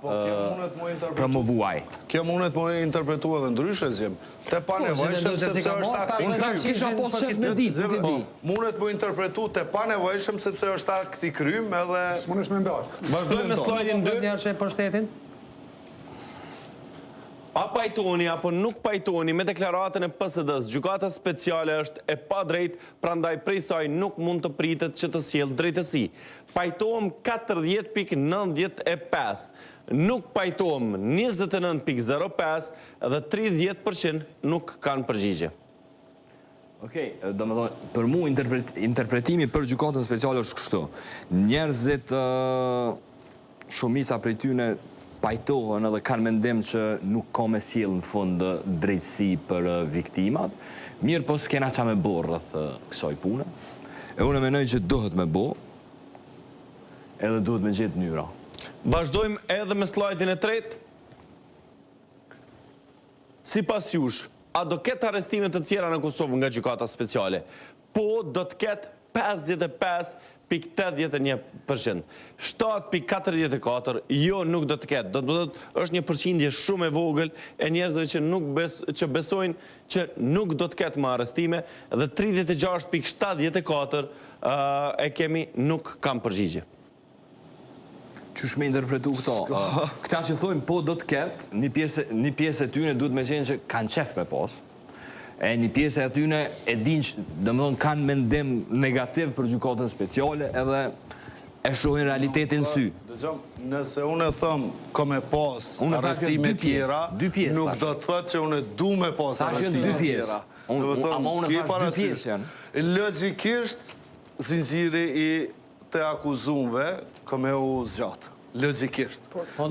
promovuaj. Kjo mundet më interpretu edhe ndryshe, Zgjem. Te panevojshëm sepse është akti krym. Kisha pos shef me ditë, nuk e di. Mundet më interpretu te panevojshëm sepse është akti krym edhe... S'mundesh me ndarë. Vazhdojmë me slajdin 2. Njerëz për shtetin? A pajtoni apo nuk pajtoni me deklaratën e PSD-s, gjykata speciale është e padrejt, prandaj prej saj nuk mund të pritet që të sjellë drejtësi. Pajtohem 40.95, nuk pajtohem 29.05 dhe 30% nuk kanë përgjigje. Okej, do me thonë, për mu interpretimi për gjykatën speciale është kështu. Njerëzit shumica prej tyne pajtohen edhe kanë mendim që nuk ka me sjellë në fund drejtësi për viktimat. Mirë po s'kena qa me bo rrëth kësaj pune. E unë menoj që duhet me bo, edhe duhet me gjetë mënyra. Vazhdojmë edhe me slajdin e tretë. Sipas jush, a do ketë arrestimet të tjera në Kosovë nga gjykata speciale? Po, do të ketë 55.81%. 7.44%, jo nuk do të ketë. Do të thotë është një përqindje shumë e vogël e njerëzve që besojnë që nuk do të ketë më arrestime dhe 36.74% e kemi nuk kam përgjigje. Qysh me interpretu këto? Këta që thojnë po do të ketë, një pjesë e tyne duhet me qenë që kanë qef me pos, e një pjesë e tyne e din që dëmëdhon kanë mendim negativ për gjykatën speciale edhe e shohin realitetin sy. Nëse unë e thëmë ko me pos arrestime tjera, nuk do të thëtë që unë du me pos arrestime tjera. Ama unë e thash 2 pjesë janë. Logikisht, zinxhiri i të akuzumve ko me u zgjatë. Logikisht.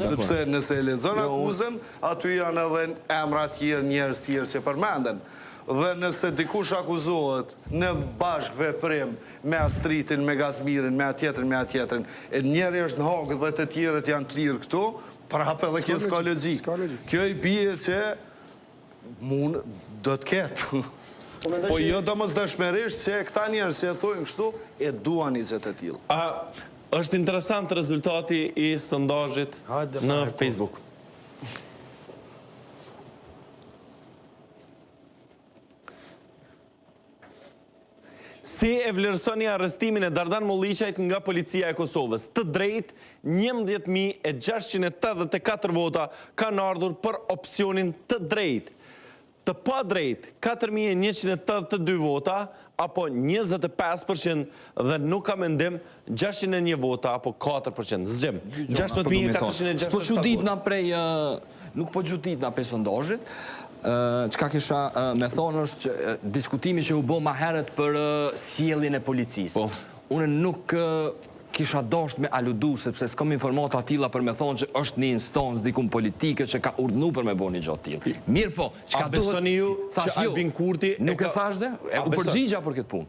Sepse nëse e lexon akuzën, aty janë edhe emra tjerë, njerëz tjerë që përmenden. Dhe nëse dikush akuzohet në bashk veprim me Astritin, me Gazmirin, me atjetrin, e njeri është në hogë dhe të tjerët janë të lirë këtu, prapë edhe kjo s'ka logjik. Kjo i bie që mund do të ketë. Po jo domosdoshmërisht që këta njerëz që e thojnë kështu e duan nizet e tillë. Është interesant rezultati i sondazhit në Facebook. Si e vlerësoni arrestimin e Dardan Molliqajt nga policia e Kosovës? Të drejt, 11.684 vota kanë ardhur për opsionin të drejt. të pa drejt 4.182 vota, apo 25% dhe nuk ka mendim 601 vota, apo 4%. Zgjem, 16.467 S'po çuditna prej, nuk po çuditna prej sondazhit. Çka kisha me thonë është që diskutimi që u bë më herët për sjelljen e policisë. Unë nuk kisha dosht me aludu, sepse s'kam informata tilla për me thonë që është një instancë dikun politike që ka urdhnu për me bo një gjatë tillë. Mirë po, A besoni ju që Albin Kurti nuk e thash dhe? U përgjigja për këtë punë.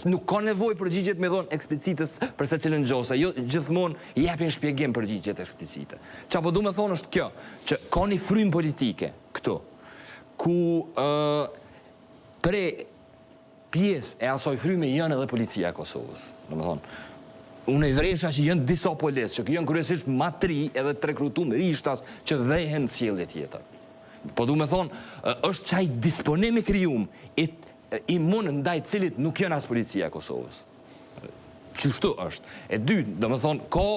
Nuk ka nevojë përgjigjet me dhonë eksplicitës për se cilën gjosa. Jo gjithmonë jepin shpjegim përgjigjet eksplicite. Qa po du me thonë është kjo, që ka një frym politike këtu, ku pre pjesë e asoj fryme janë edhe policia e Kosovës. Në me thonë, unë i vresha që janë disa policë, që janë kryesisht matri edhe të rekrutum rishtas që dhehen sjellje tjetër. Po du me thonë, është qaj disponimi kryum i mund ndaj cilit nuk janë as policia e Kosovës. Qështu është. E dytë, do me thonë, ka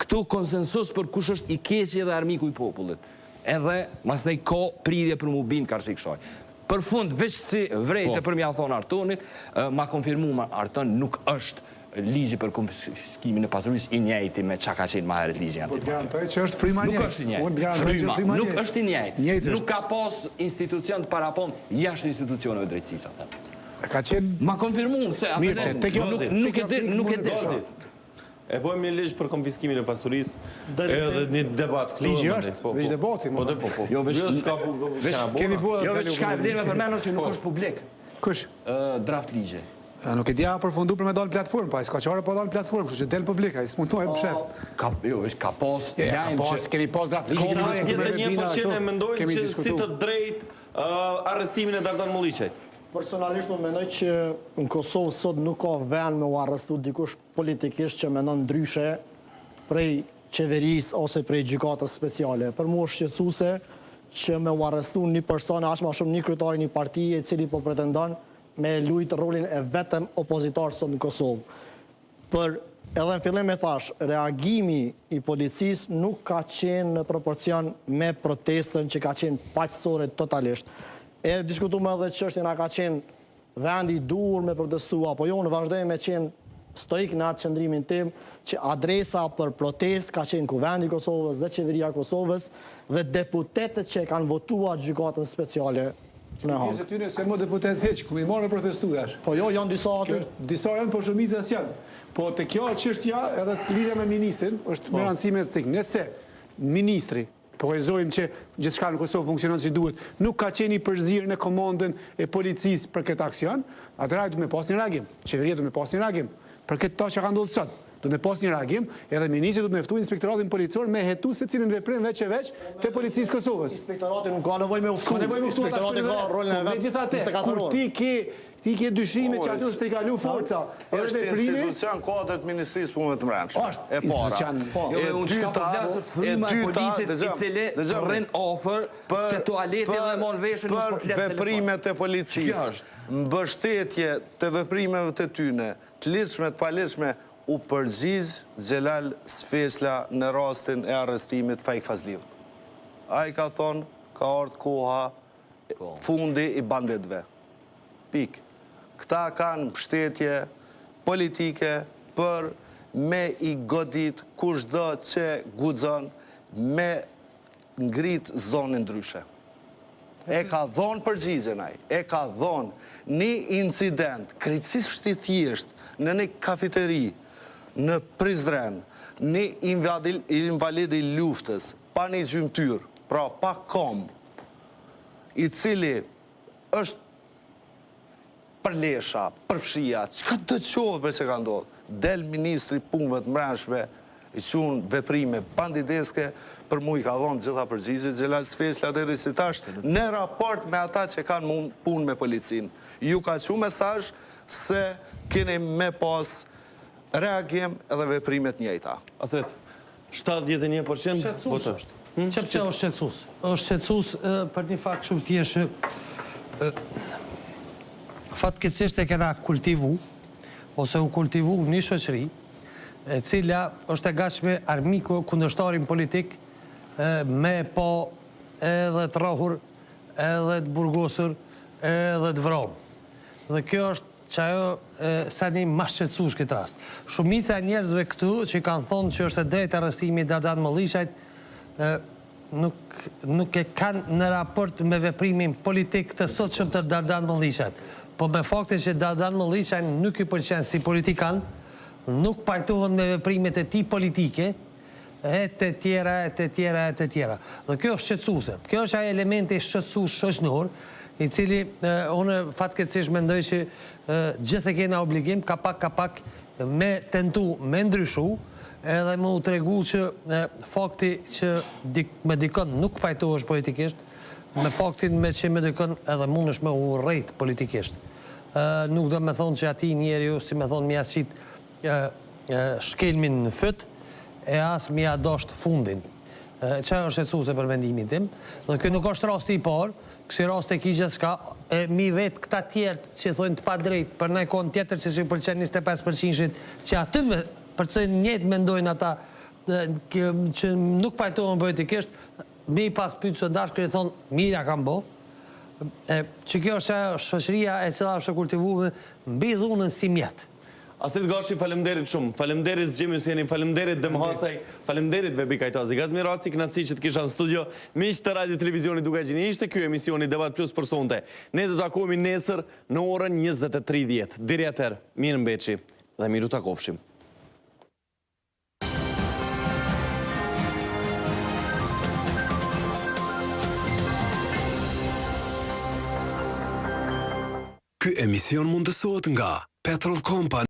këtu konsensus për kush është i keqi dhe armiku i popullit. Edhe, masnej ka prirje për mu bind karshi kësaj. Për fund, veç si vrejtë për mja thonë Artonit, ma konfirmu Arton nuk është ligji për konfiskimin e pasurisë i njëjti me çka ka qenë më herët ligji antimafia. Garantoj që është fryma njëjtë. Nuk është i njëjtë. Nuk është i njëjtë. Nuk ka pas institucion të parapon jashtë institucioneve drejtësisë atë. Ka qenë ma konfirmuar se nuk e di. E bojmë një ligj për konfiskimin e pasurisë, edhe një debat këtu. Ligji është, veç debati. Po. Jo, veç çka e vlen me përmendur që nuk është publik. Kush? Draft ligje. Nuk e dia përfundu për me dalë në platformë, pa i s'ka qare po dalë në platformë, kështu që del publika, i s'mundohem sheft. Jo, veç ka pas jajmë që... Kemi pas draft ligjit. 21% e mendojnë që si të drejt arrestimin e Dardan Mulliqaj. Personalisht unë mendoj që në Kosovë sot nuk ka vend me u arrestu dikush politikisht që mendon ndryshe prej qeverisë ose prej gjykatës speciale. Për mua është shqetësuese që me u arrestu një person aq më shumë një kryetari një partije i cili po pretendon me lujtë rolin e vetëm opozitar sot në Kosovë. Për edhe në fillim e thash, reagimi i policisë nuk ka qenë në proporcion me protestën që ka qenë paqësore totalisht. E diskutume edhe çështjen a ka qenë vendi i dur me protestua, apo jo, në vazhdojmë me qenë stoik në atë qëndrimin tim që adresa për protest ka qenë Kuvendi i Kosovës dhe Qeveria e Kosovës dhe deputetët që kanë votuar gjykatën speciale në Hagë. Pjesë tyre se më deputet heq, ku i marrë protestuar. Po jo, janë disa aty. Disa janë, po shumica s'janë. Po të kjo çështja edhe të lidhja me ministrin, është me rëndësime të cikë. Nëse ministri, pohezojmë që gjithçka në Kosovë funksionon si duhet, nuk ka qenë i përzirë në komandën e policisë për këtë aksion, atëra du me pas një reagim. Qeveria du me pas një reagim. Për këtë ta që ka ndodhur sot. Du me pas një reagim, edhe ministri du me ftu inspektoratin policor me hetu se cilin veprim veç e veç të policisë Kosovës. Inspektoratin nuk ka nevojë me uftu. Inspektoratin ka rolin e vetë. Megjithatë, kur ti ke dyshime që aty është te kalu forca, edhe Është veprimi institucion kuadrat Ministrisë Punëve të Brendshme. Është E para. Jo, unë çka po flasë fryma e policisë i cili rrin ofër te tualeti dhe mon veshën mos po flet veprimet e policisë. Mbështetje të veprimeve të tyne, të lidhshme të paligjshme, u përgjigj Xhelal Sfesla në rastin e arrestimit Faik Fazliu. Ai ka thonë, ka ardhur koha fundi i banditëve. Pik. Këta kanë mbështetje politike për me i godit kushdo që guxon me ngrit zonin ndryshe. E ka dhonë përgjigjen ai, e ka dhonë një incident, krejtësisht i thjeshtë në një kafeteri, në Prizren, një invalid i luftës, pa një gjymtyr, pra pa kom, i cili është për lesha, për fshia, çka të qohë për se ka ndodhë? Del Ministri Punëve të Brendshme, i qunë veprime bandideske, për mu i ka dhonë gjitha përgjigje, Xhelal Sfesla dhe risitash, në raport me ata që kanë punë me policinë. Ju ka që mesazh se keni me pas reagim edhe veprimet njëjta. Astrid, 71% votë është. Qëpë që është shqetësus? është shqetësus për një fakt shumë thjeshtë. Fatkeqësisht e kena kultivu, ose u kultivu një shoqëri, e cila është e gatshme armiku kundërshtarin politik me po edhe të rrohur edhe të burgosur, edhe të vronë. Dhe kjo është që ajo sa një ma shqetësush këtë rast. Shumica e njerëzve këtu që kanë thonë që është e drejtë arrestimi i Dardan Mollishajt, nuk e kanë në raport me veprimin politik të sotshëm të Dardan Mollishajt. Po me faktin që Dardan Mollishajt nuk i pëlqen si politikan, nuk pajtohen me veprimet e tij politike, e të tjera. Dhe kjo është shqetësuese. Kjo është ai elementi shqetësues shoqëror, i cili unë fatkeqësisht mendoj që gjithë e kena obligim ka pak me tentu me ndryshu, edhe më u tregu që fakti që me dikon nuk pajtohesh politikisht, me faktin me që me dikon edhe mundesh me u rrejt politikisht. Nuk do me thonë që ati njeriu, si me thonë, mi asit shkelmin në fët, e as mi adosht fundin. Qa është shqetësuese për mendimin tim, dhe kjo nuk është rasti i parë, kësi rast e ki gjithçka, mi vetë këta tjertë që thonë të pa drejt, për në kohën tjetër që si pëlqen 25% që atyve për që njëtë mendojnë ata që nuk pajtohen politikisht, mi pas pytë sondash kërë thonë, mirja kam bo, që kjo është shoqëria e cila është kultivuar mbi dhunën si mjetë. Astrid Gashi, falemderit shumë. Falemderit Zgjimi Huseni, falemderit Demhasaj, falemderit Vebi Kajtazi. Gazmi Raci, kënaqësi që të kisha në studio. Miq të Radio Televizionit Duke Gjini, ishte ky emisioni Debat Plus për sonte. Ne do të takohemi nesër në orën 20:30. Deri atëherë, mirë mbeçi dhe miru takofshim. Ky emision mundësohet nga Petrol Company.